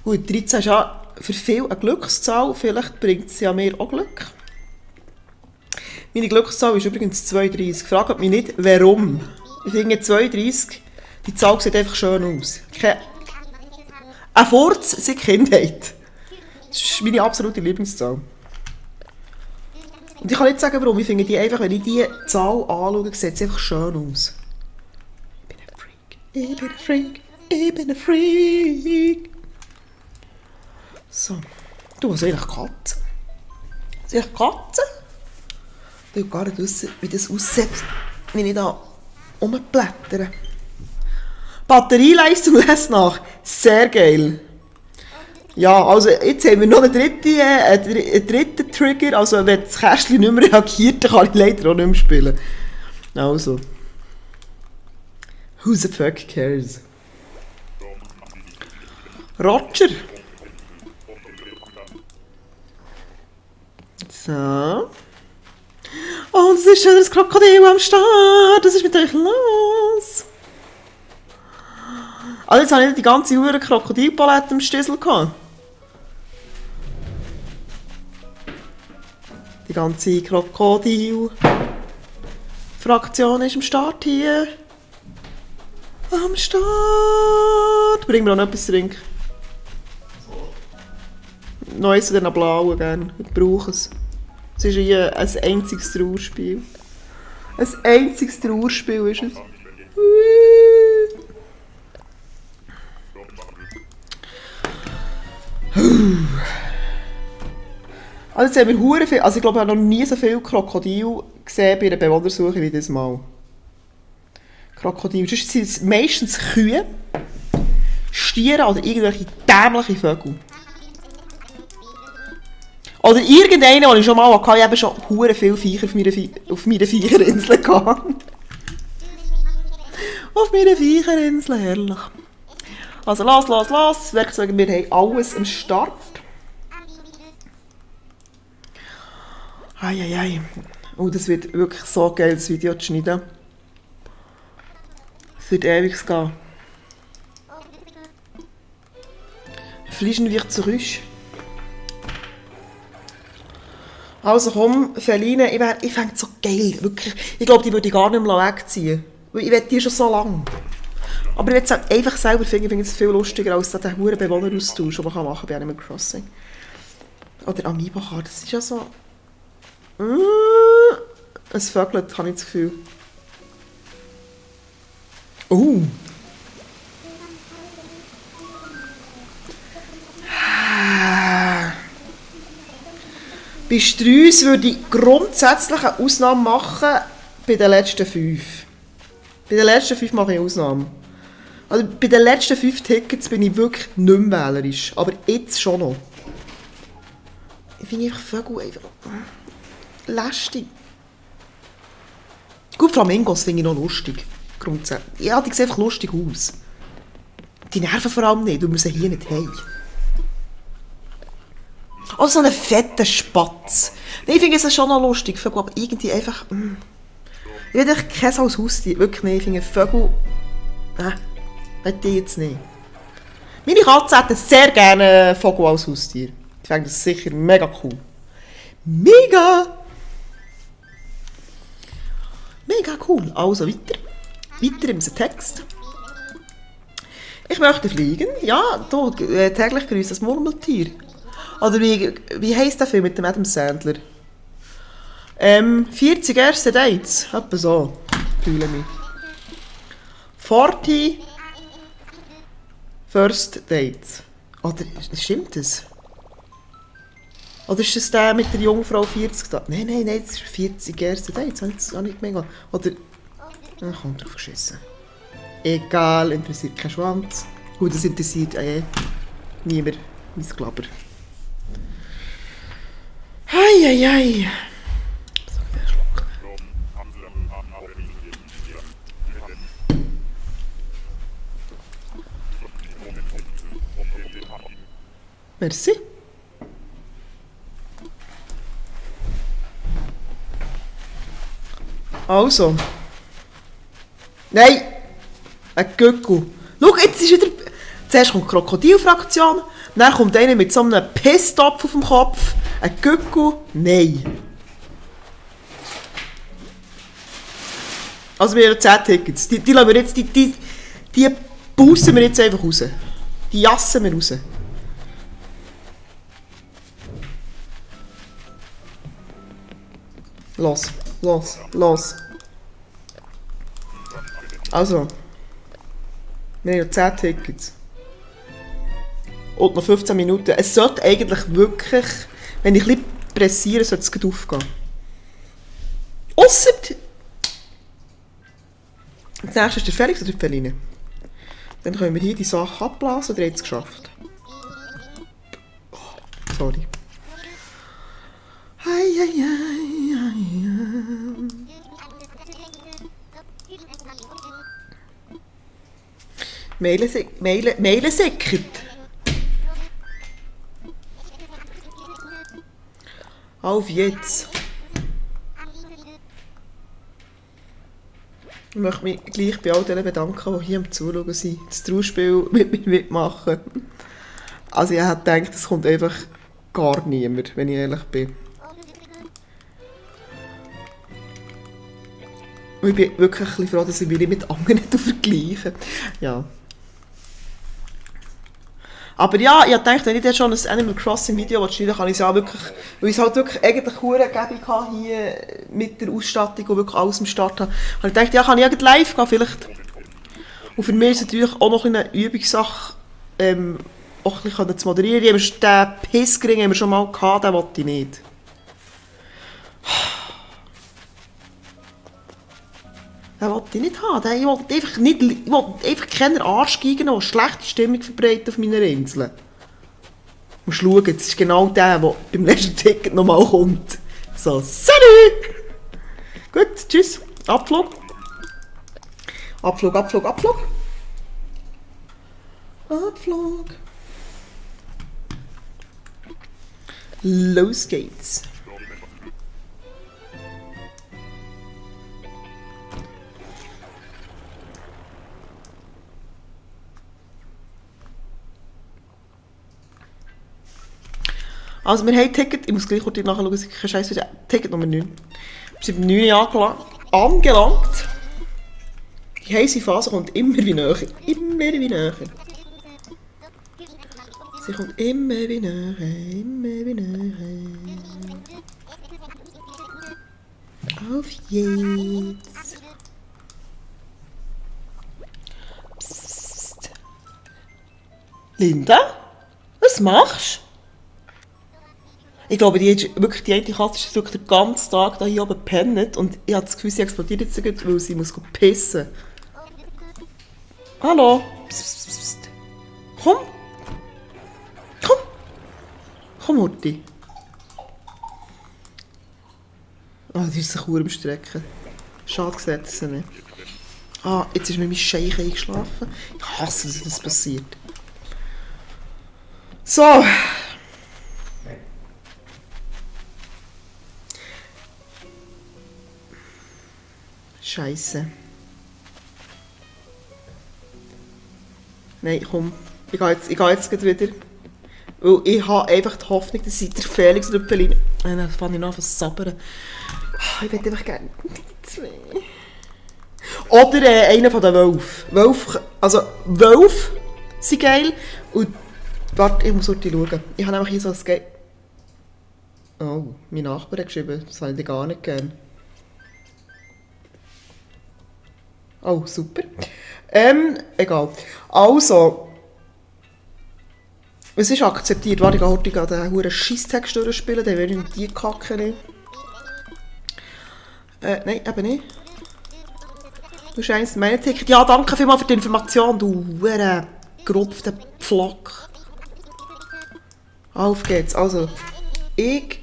Gut, 13 ist ja für viele eine Glückszahl. Vielleicht bringt es ja mir auch Glück. Meine Glückszahl ist übrigens 32. Fragt mich nicht, warum. Ich finde 32, die Zahl sieht einfach schön aus. Ein Furz seit Kindheit. Das ist meine absolute Lieblingszahl. Und ich kann nicht sagen, warum. Ich finde die einfach, wenn ich diese Zahl anschaue, sieht sie einfach schön aus. Ich bin ein Freak. Ich bin ein Freak. So. Du, was ist eigentlich Katze? Was ist eigentlich Katze? Ich will gar nicht wissen, wie das aussieht, wenn ich da rumblättere. Batterieleistung lässt nach. Sehr geil. Ja, also jetzt haben wir noch einen dritten Trigger. Also wenn das Kästchen nicht mehr reagiert, dann kann ich leider auch nicht mehr spielen. Also. Who the fuck cares? Roger. So. ist schon das Krokodil am Start. Was ist mit euch los? Also jetzt habe ich die ganze Uhr Krokodilpalette im Stissel gehabt. Die ganze Krokodil-Fraktion ist am Start hier. Am Start! Bring mir auch noch etwas zu trinken. Noch eins von diesen blauen gerne. Ich brauche es. Es ist hier ein einziges Trauerspiel. Ein einziges Trauerspiel ist es. Also jetzt haben wir hure viel, also ich glaube, ich habe noch nie so viel Krokodil gesehen bei einer Bewohnersuche wie dieses Mal. Krokodil, sonst sind es meistens Kühe, Stiere oder irgendwelche dämliche Vögel. Oder irgendeinen, den ich schon mal hatte, ich habe schon hure viele Viecher auf meiner Viecherinsel gehabt. Auf meiner Viecherinsel, herrlich. Also los, Werkzeuge, wir haben alles am Start. Eieiei. Oh, das wird wirklich so geil, das Video zu schneiden. Es wird ewig gehen. Fliegen wir zurück. Also komm, Feline, ich fände es so geil, wirklich. Ich glaube, die würde ich gar nicht mehr wegziehen. Weil ich will die schon so lange. Aber ich will es einfach selber finden, ich finde es viel lustiger als den hohen Bewohneraustausch, den man machen kann bei Animal Crossing. Oder Amiibo-Karte, das ist ja so... Es vögelt, habe ich das Gefühl. Bei Streuss würde ich grundsätzlich eine Ausnahme machen bei den letzten 5. Bei den letzten 5 mache ich eine Ausnahme. Also bei den letzten 5 Tickets bin ich wirklich nicht mehr wählerisch. Aber jetzt schon noch. Ich finde einfach Vögel einfach... lästig. Gut, Flamingos finde ich noch lustig. Grundsätzlich. Ja, die sehen einfach lustig aus. Die nerven vor allem nicht, weil wir sie hier nicht haben. Oh, so einen fetten Spatz. Nein, ich finde es schon noch lustig. Vögel, aber irgendwie einfach... Ich will echt kein als Haustier. Wirklich nicht. Ich finde Vögel... will ich jetzt nicht. Meine Katze hätte sehr gerne Vögel als Haustier. Ich finde das sicher mega cool. Mega! Mega cool. Also weiter. Weiter im Text. Ich möchte fliegen. Ja, da, täglich grüßt das Murmeltier. Oder wie heisst der Film mit dem Adam Sandler? 40 erste Dates. Etwa so. Fühle mich. 40 First Dates. Oder stimmt das? Oder ist das der mit der Jungfrau 40 da? Nein, das ist 40 erste Dates. Das habe ich gar nicht mega. Oder... Ach, komm, drauf geschissen. Egal, interessiert kein Schwanz. Gut, das interessiert niemand. Mein Glaber. Hei. So, der Schluck. Merci. Also. Nein! Ein Gückel. Schau, jetzt ist wieder... Zuerst kommt die Krokodilfraktion, dann kommt einer mit so einem Pisstopf auf dem Kopf. Ein Gückel. Nein. Also wir haben 10 Tickets. Die lassen wir jetzt... Die bussen wir jetzt einfach raus. Die jassen wir raus. Los. Also. Wir haben 10 Tickets. Und noch 15 Minuten. Es sollte eigentlich wirklich, wenn ich ein bisschen pressiere, sollte es gleich aufgehen. Ausser... Als nächstes ist der Felix oder die Feline. Dann können wir hier die Sache abblasen oder jetzt geschafft. Oh, sorry. Mailen sickert. Auf jetzt. Ich möchte mich gleich bei all denen bedanken, die hier am Zuschauen sind, das Trauerspiel mit mir mitmachen. Also ich hätte gedacht, es kommt einfach gar niemand, wenn ich ehrlich bin. Und ich bin wirklich ein bisschen froh, dass ich mich nicht mit anderen vergleiche. Ja. Aber ja, ich dachte, wenn ich dann schon ein Animal Crossing Video schneide, kann ich es ja wirklich, weil ich es halt wirklich eigentlich verdammt hatte hier mit der Ausstattung und wirklich alles am Start habe. Und ich dachte, ja, kann ich ja live gehen vielleicht. Und für mich ist es natürlich auch noch eine Übungssache, auch ein bisschen zu moderieren. Den Pissgring haben wir schon mal gehabt, den wollte ich nicht. Den wollte ich nicht haben. Ich wollte einfach keine Arschgeigen, die schlechte Stimmung verbreiten auf meiner Insel. Und schauen, das ist genau der beim letzten Ticket nochmal kommt. So, salut! Gut, tschüss. Abflug. Abflug, Abflug, Abflug. Abflug. Los geht's. Also wir haben Ticket, ich muss gleich kurz nachschauen, dass ich keinen Scheiß wieder. Ticket Nummer 9. Wir sind beim 9 angelangt. Die heiße Phase kommt immer wie näher. Immer wie näher. Sie kommt immer wie näher, immer wie näher. Auf jetzt. Psst. Linda? Was machst du? Ich glaube, die eine Katze ist wirklich den ganzen Tag hier oben gepennt und ich habe das Gefühl, sie explodiert jetzt gleich, weil sie muss pissen. Hallo? Psst, psst, psst. Komm! Komm! Komm, Horti. Ah, die ist sich verdammt am Strecken. Schade gesehen, dass sie nicht. Ah, jetzt ist mir mein Scheich eingeschlafen. Ich hasse, dass das passiert. So. Scheiße. Nein, komm. Ich gehe jetzt gleich wieder. Weil ich habe einfach die Hoffnung, dass ich der Felix Rüppelin... Dann fange ich noch an zu sabbern. Ich würde einfach gerne... Oder einer von den Wölfen. Wölfe sind geil. Und... Warte, ich muss heute schauen. Ich habe nämlich hier so ein Ge... Oh, mein Nachbar hat geschrieben. Das habe ich gar nicht gern. Oh, super. Egal. Also. Es ist akzeptiert. Warte, ich gehe heute den huren Scheisstext durchspielen, dann will ich die Kacke nicht. Nein, eben nicht. Du scheinst meine Ticket. Ja, danke vielmals für die Information, du huren gerupfter Pflock. Auf geht's. Also, ich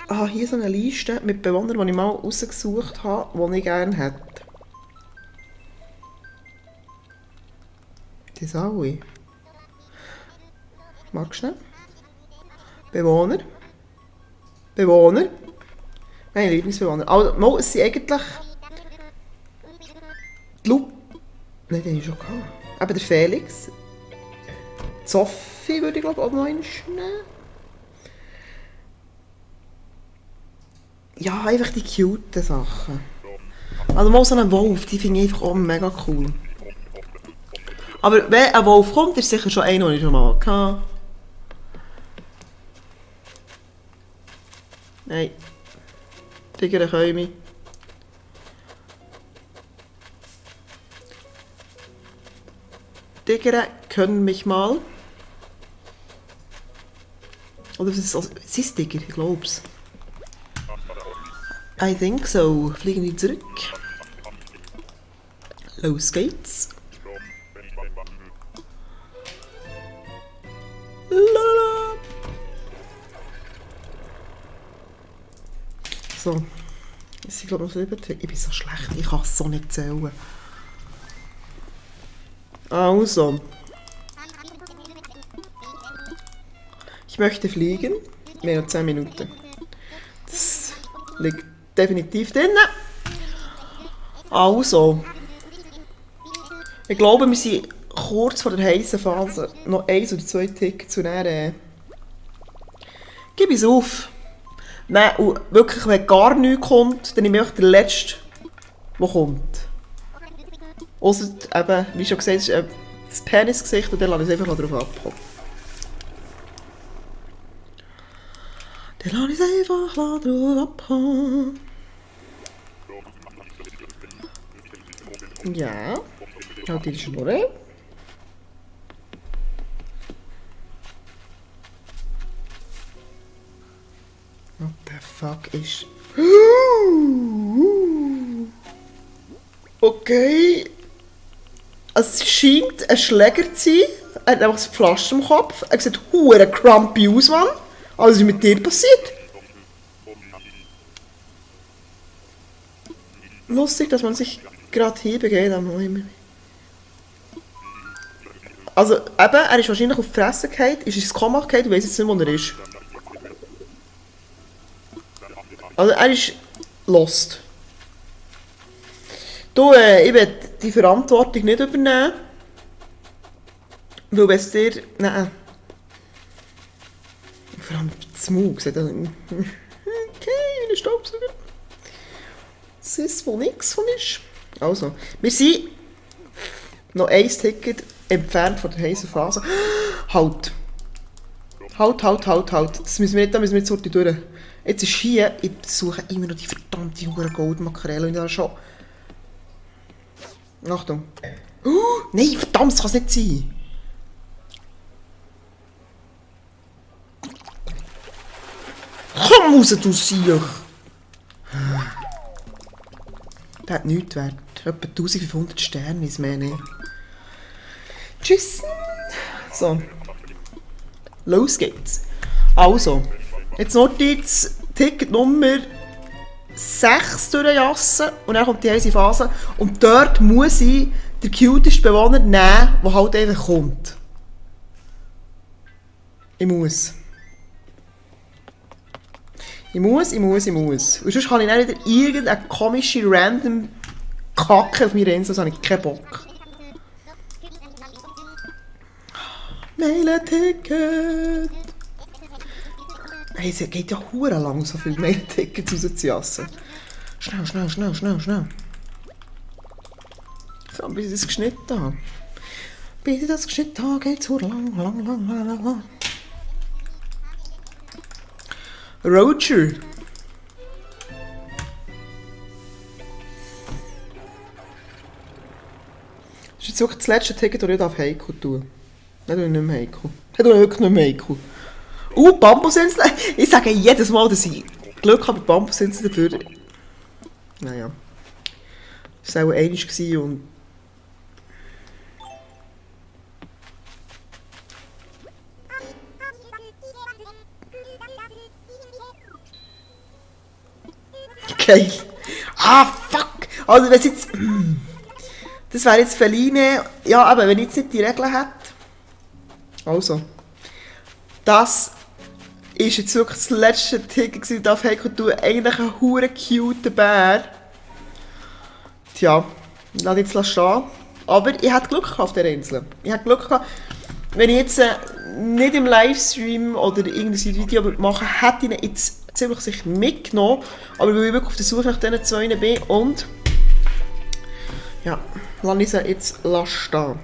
habe hier so eine Liste mit Bewohnern, die ich mal rausgesucht habe, die ich gerne hätte. Die sind alle. Magst du nicht? Bewohner. Bewohner. Meine Lieblingsbewohner. Also, es sind eigentlich... Die Nein, den habe ich schon gehabt. Eben der Felix. Die Sophie würde ich glaube auch noch nehmen. Ja, einfach die cute Sachen. Also mal so einen Wolf, die finde ich einfach auch mega cool. Aber wenn ein Wolf kommt, ist sicher schon einer, den ich schon mal hatte. Nein. Tiger Käume. Tiger können mich mal. Oder was ist das? Es ist Tiger, ich glaub's. I think so. Fliegen wir zurück. Los geht's. Lalala. So. Ich glaube noch selber. Ich bin so schlecht, ich kann es so nicht zählen. Also. Ich möchte fliegen. Mehr als 10 Minuten. Das liegt definitiv drin. Also. Ich glaube, wir sind kurz vor der heißen Phase. Noch 1 oder 2 Tickets und dann gebe ich es auf. Nein, und wirklich, wenn gar nichts kommt, dann nehme ich den letzten, der kommt. Ausser eben, wie schon gesagt, ist das Penisgesicht und dann lasse ich es einfach drauf abkommen. Dann lasse ich es einfach drauf abkommen. Ja. Halt die Schnurre. What the fuck ist... Okay. Es scheint ein Schläger zu sein. Er hat einfach das Pflaster im Kopf. Er sieht hure crumpy aus, Mann. Was ist mit dir passiert? Lustig, dass man sich gerade hier begeht. Also, eben, er ist wahrscheinlich auf die Fresse gefallen, ist ins Koma gefallen, ich weiss jetzt nicht, wo er ist. Also, er ist lost. Du, ich will die Verantwortung nicht übernehmen. Weil wenn es dir... Nein. Vor allem das Maul sieht dann... Okay, ein Staubsauger. Das ist wohl nichts von ist. Also, wir sind noch ein Ticket entfernt von der heißen Phase. Halt. Halt. Das müssen wir nicht, da müssen wir jetzt heute durch. Jetzt ist hier, ich suche immer noch die verdammte Goldmakrele und da schon... Achtung. Nein, verdammt, das kann es nicht sein. Komm raus, du Sieg! Der hat nichts wert. Etwa 1500 Sterne ist mehr nicht. Tschüss! So. Los geht's. Also. Jetzt noch das Ticket Nummer 6 durchjassen und dann kommt die heiße Phase. Und dort muss ich den cutest Bewohner nehmen, der halt einfach kommt. Ich muss. Und sonst kann ich dann wieder irgendeine komische, random Kacke auf meiner Insel, so habe ich keinen Bock. Mail-Ticket! Hey, es geht ja hure lang, so viele Mail-Tickets rauszujassen. Schnell. Vor allem, bis ich das geschnitten habe. Bis ich das geschnitten habe, geht's hure lang. Roger. Das ist jetzt wirklich das letzte Ticket, das ich auf Heiko tun. Nein, tue ich nicht mehr Heiko. Nein, tue ich wirklich nicht mehr Heiko. Bambusinsel. Ich sage jedes Mal, dass ich Glück habe mit Bambusinsel dafür. Naja. Das war auch einmal und... Geil. Ah, fuck! Also, wenn jetzt... Das wäre jetzt Feline... Ja, aber wenn ich jetzt nicht die Regeln hätte... Also. Das ist jetzt wirklich das letzte Ticket, das ich auf Heiko tue. Eigentlich ein hure cute Bär. Tja, lass jetzt stehen. Aber ich hatte Glück gehabt auf der Insel. Ich hatte Glück gehabt, wenn ich jetzt nicht im Livestream oder irgendein Video machen würde, hätte ich ihn jetzt ziemlich sicher mitgenommen. Aber weil ich wirklich auf der Suche nach diesen zwei bin und... Ja, lass ich sie jetzt stehen.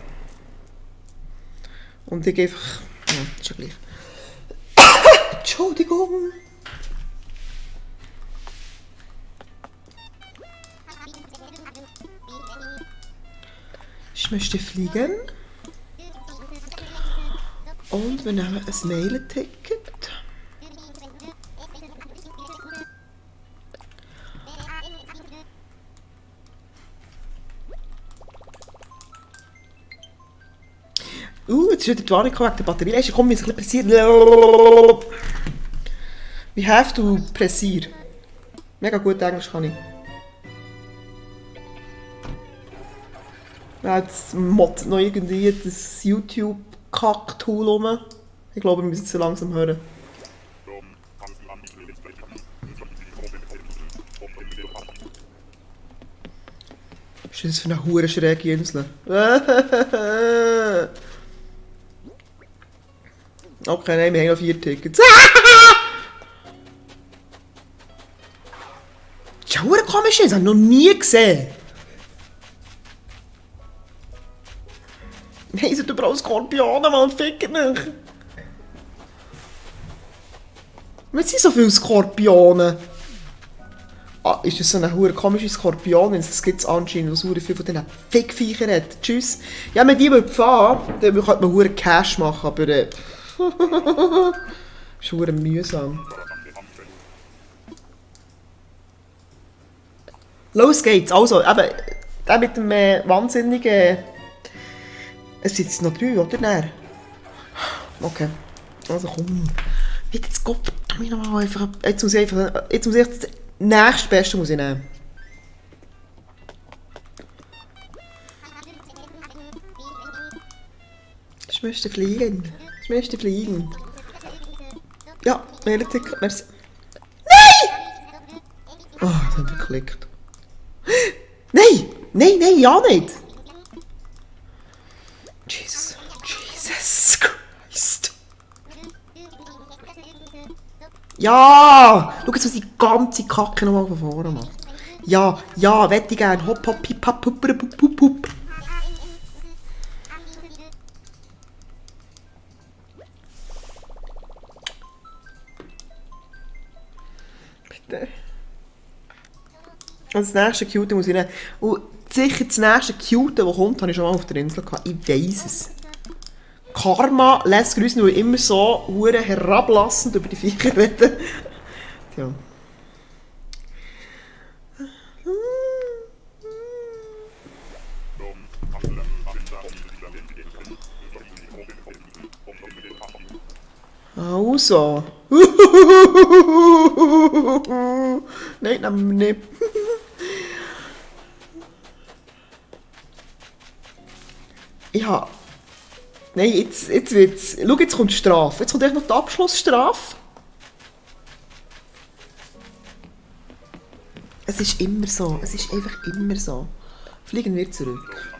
Und ich gehe einfach... Ja, ist ja gleich. Entschuldigung. Ich möchte fliegen. Und wir nehmen ein Mail-Ticket. Jetzt ist wieder die Warnung wegen der Batterieleistung. Komm, wir müssen ein bisschen pressieren. We have to pressieren. Mega gut Englisch kann ich. Jetzt moddet noch irgendwie das YouTube-Kack-Tool rum. Ich glaube, wir müssen es so langsam hören. Was ist das für eine hure schräge Insel? Okay, nein, wir haben noch 4 Tickets. Das ist ja hure komisch, das habe ich noch nie gesehen. Nein, sind überall Skorpione, Mann, ficken nicht. Was sind so viele Skorpione? Ah, ist das so eine hure komische Skorpion? Das gibt es anscheinend, was hure viel von diesen Fickviechern hat. Tschüss. Ja, wenn die fahren, dann könnte man hure Cash machen, aber ist hure mühsam. Los geht's. Also, eben, der mit dem wahnsinnigen... Es sind jetzt noch 3, oder? Nein. Okay. Also komm. Jetzt Gott, verdammt nochmal einfach... Jetzt muss ich das nächste Beste muss ich nehmen. Ich möchte fliegen. Ich möchte fliegen. Ja, Ticket. Merci. Nein! Oh, das haben wir geklickt. Nein! Nein, nein, ja nicht! Jesus Christ! Ja! Schau jetzt, was die ganze Kacke nochmal von vorne macht. Ja, ja, wette ich gern. Hopp, hopp, hip, hop, hup, hup, hup, hup. Bitte. Und das nächste Cute muss ich nehmen. Und sicher das nächste Cute, das kommt, habe ich schon mal auf der Insel gehabt. Ich weiss es. Karma lässt grüßen, weil ich immer so hure herablassend über die Viecher reden. Tja. Also. Nein, nehmen wir nicht. Ja. Nein, jetzt wird's. Schau, jetzt kommt die Strafe. Jetzt kommt echt noch die Abschlussstrafe. Es ist immer so. Es ist einfach immer so. Fliegen wir zurück.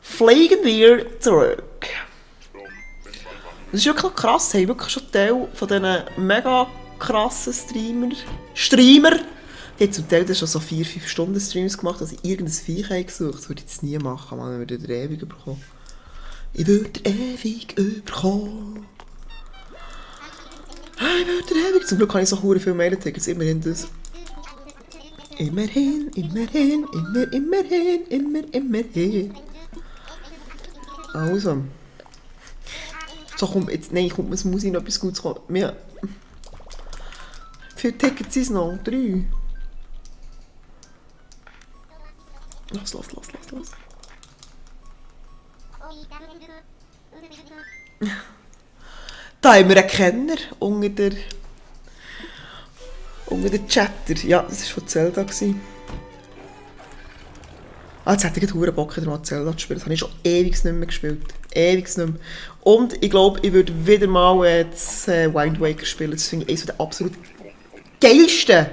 Fliegen wir zurück. Das ist wirklich krass. Hey, wirklich schon Teil von diesen mega krassen Streamer. Die haben zum Teil schon so 4-5 Stunden Streams gemacht, dass ich irgendein Viech gesucht. Das würde ich jetzt nie machen, man. Ich würde den ewig bekommen. Ich würde den ewig bekommen. Ich würde den ewig. Zum Glück habe ich so viele Mail-Tickets. Immerhin das. Immerhin, immerhin, immerhin. Also. So, komm, jetzt, nein, komm, es muss noch etwas Gutes kommen. Ja. Wie viele Tickets sind es noch? 3. Los. Da haben wir einen Kenner unter der Chatter. Ja, das war von Zelda. Ah, jetzt hätte ich einen Bock, mal Zelda zu spielen. Das habe ich schon ewig nicht mehr gespielt. Ewig nicht mehr. Und ich glaube, ich würde wieder mal das Wind Waker spielen. Das finde ich eines der absolut geilsten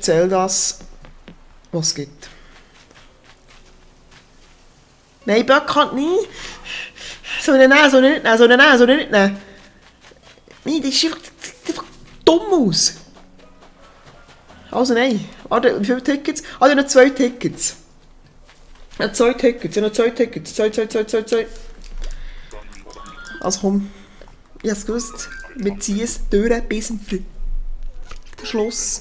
Zeldas, was es gibt. Nein, Böck kann nicht. Soll ich nicht nehmen? Nein, das sieht einfach dumm aus. Also nein. Warte, wie viele Tickets? Ah, ich habe noch 2 Tickets. Ich habe 2 Tickets. 2. Also komm. Ich habe es gewusst. Wir ziehen es durch bis zum Schluss.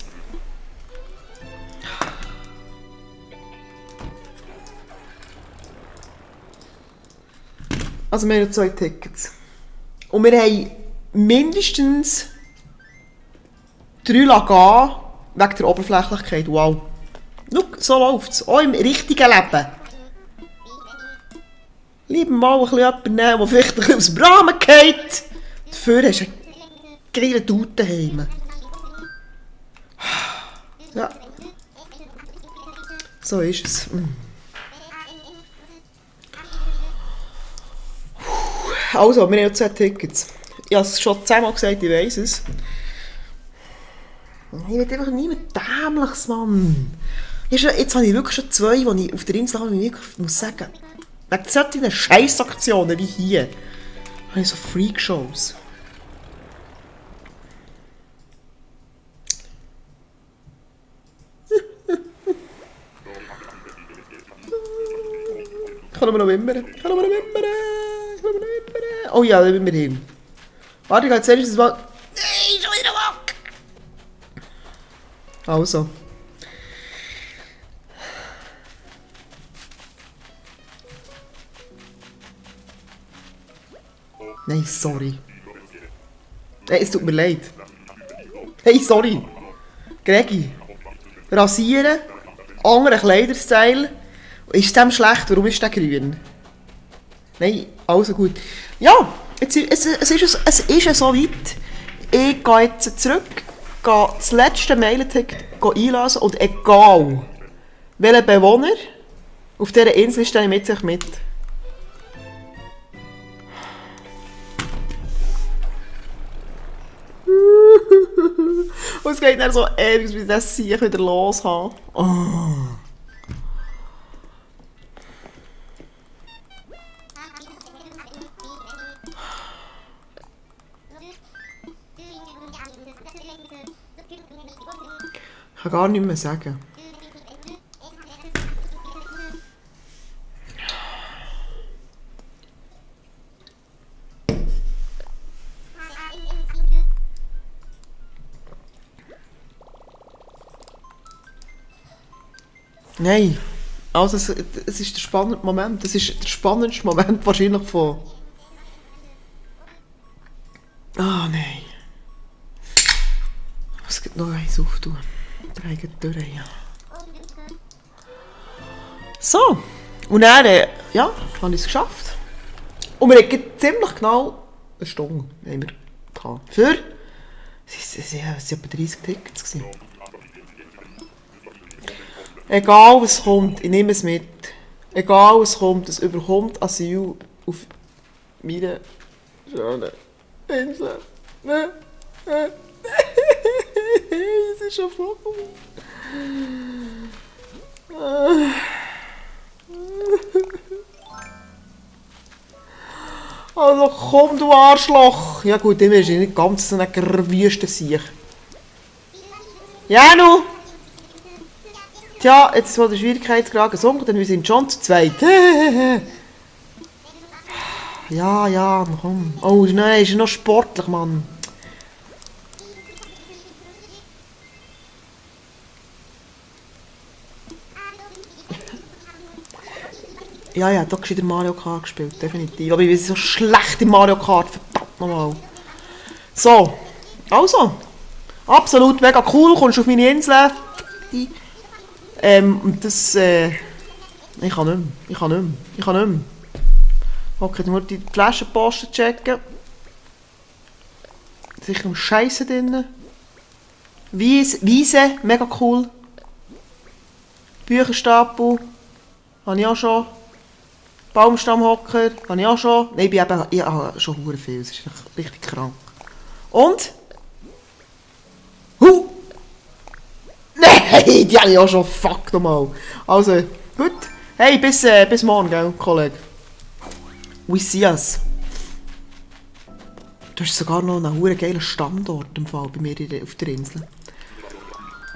Also wir haben 2 Tickets. Und wir haben mindestens 3 gehen wegen der Oberflächlichkeit. Wow. Schau, so läuft es. Auch im richtigen Leben. Lieber mal ein bisschen jemanden nehmen, der vielleicht ein bisschen aus dem Rahmen geht. Dafür hast du einen geilen Dude daheim. Ja. So ist es. Also, wir haben 2 Tickets. Ich habe es schon 10-mal gesagt, ich weiss es. Ich will einfach niemand Dämliches, Mann. Jetzt habe ich wirklich schon 2, die ich auf der Insel habe, die ich wirklich muss sagen. Wegen solchen Scheissaktionen wie hier habe ich so Freakshows. Ich kann noch wimmern. Oh ja, da müssen wir hin. Warte, ich gehe zuerst mal... Nein, schon wieder weg! Also. Nein, sorry. Hey, es tut mir leid. Hey, sorry. Gregi. Rasieren. Anderer Kleiderstyle. Ist dem schlecht? Warum ist der grün? Nein, also gut. Ja, es ist so weit. Ich gehe jetzt zurück, gehe das letzte Mail-Ticket einlösen und egal, welcher Bewohner auf dieser Insel ist, nehme ich mit. Und es geht dann so ewig, bis ich das Sieg wieder los habe. Oh. Ich kann gar nichts mehr sagen. Nein. Also es ist der spannende Moment. Das ist der spannendste Moment wahrscheinlich von... Ah, nein. Es gibt noch eins auftun. Drei geht durch, ja. So. Und dann, ja, habe ich es geschafft. Und wir hatten ziemlich genau eine Stunde haben wir gehabt. Für... Es waren etwa 30 Tickets gewesen. Egal was kommt, ich nehme es mit. Egal was kommt, es überkommt Asyl auf meine schönen Insel. Es ist schon vorbei. Also komm, du Arschloch! Ja gut, immer ist nicht ganz so ein wüster Sieg. Janu! Tja, jetzt ist der Schwierigkeitsgrad gesunken, denn wir sind schon zu zweit. Ja, komm. Oh nein, ist noch sportlich, Mann. Ja, da gescheiter Mario Kart gespielt, definitiv. Aber ich bin so schlecht in Mario Kart, verdammt nochmal. So, also. Absolut mega cool, kommst auf meine Insel. Und das, ich kann nicht mehr. Okay, dann muss ich die Flaschenposten checken. Sicher noch Scheiße drin. Wiese, mega cool. Bücherstapel, habe ich auch schon. Baumstammhocker, habe ich auch schon. Nein, ich habe schon sehr viel, es ist richtig krank. Und? Nein, die habe ich auch schon, fuck nochmal. Also, gut. Hey, bis morgen, gell, Kollege. We see us. Du hast sogar noch einen verdammt geilen Standort im Fall bei mir auf der Insel.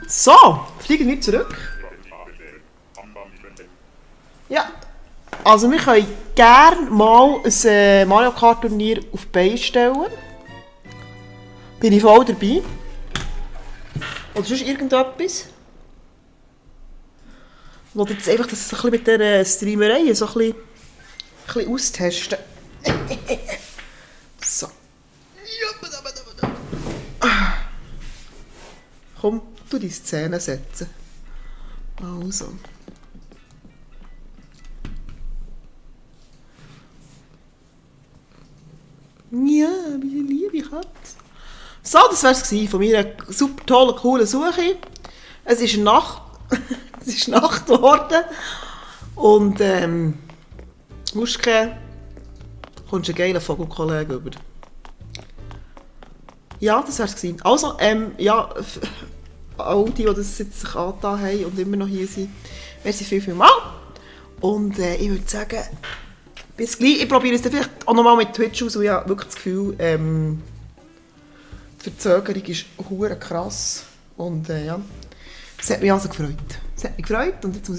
So, fliegen wir zurück. Ja. Also wir können gerne mal ein Mario Kart Turnier auf die Beine stellen. Bin ich voll dabei. Oder sonst irgendetwas? Ich wollte jetzt einfach das ein bisschen mit dieser Streamerei so ein bisschen austesten. So. Komm, du die Szene setzen. Also. Ja, meine liebe Katze. So, das war es von meiner super tollen, coolen Suche. Es ist Nacht. Es ist Nacht geworden. Und, Muschke, kommst einen geilen Vogelkollegen über. Ja, das war es. Also, ja, all die das jetzt sich angetan haben und immer noch hier sind. Merci viel mal. Und ich würde sagen, bis gleich. Ich probiere es dann vielleicht auch nochmal mit Twitch aus, weil ich habe wirklich das Gefühl, die Verzögerung ist hure krass. Und ja, es hat mich also gefreut. Es hat mich gefreut und jetzt muss ich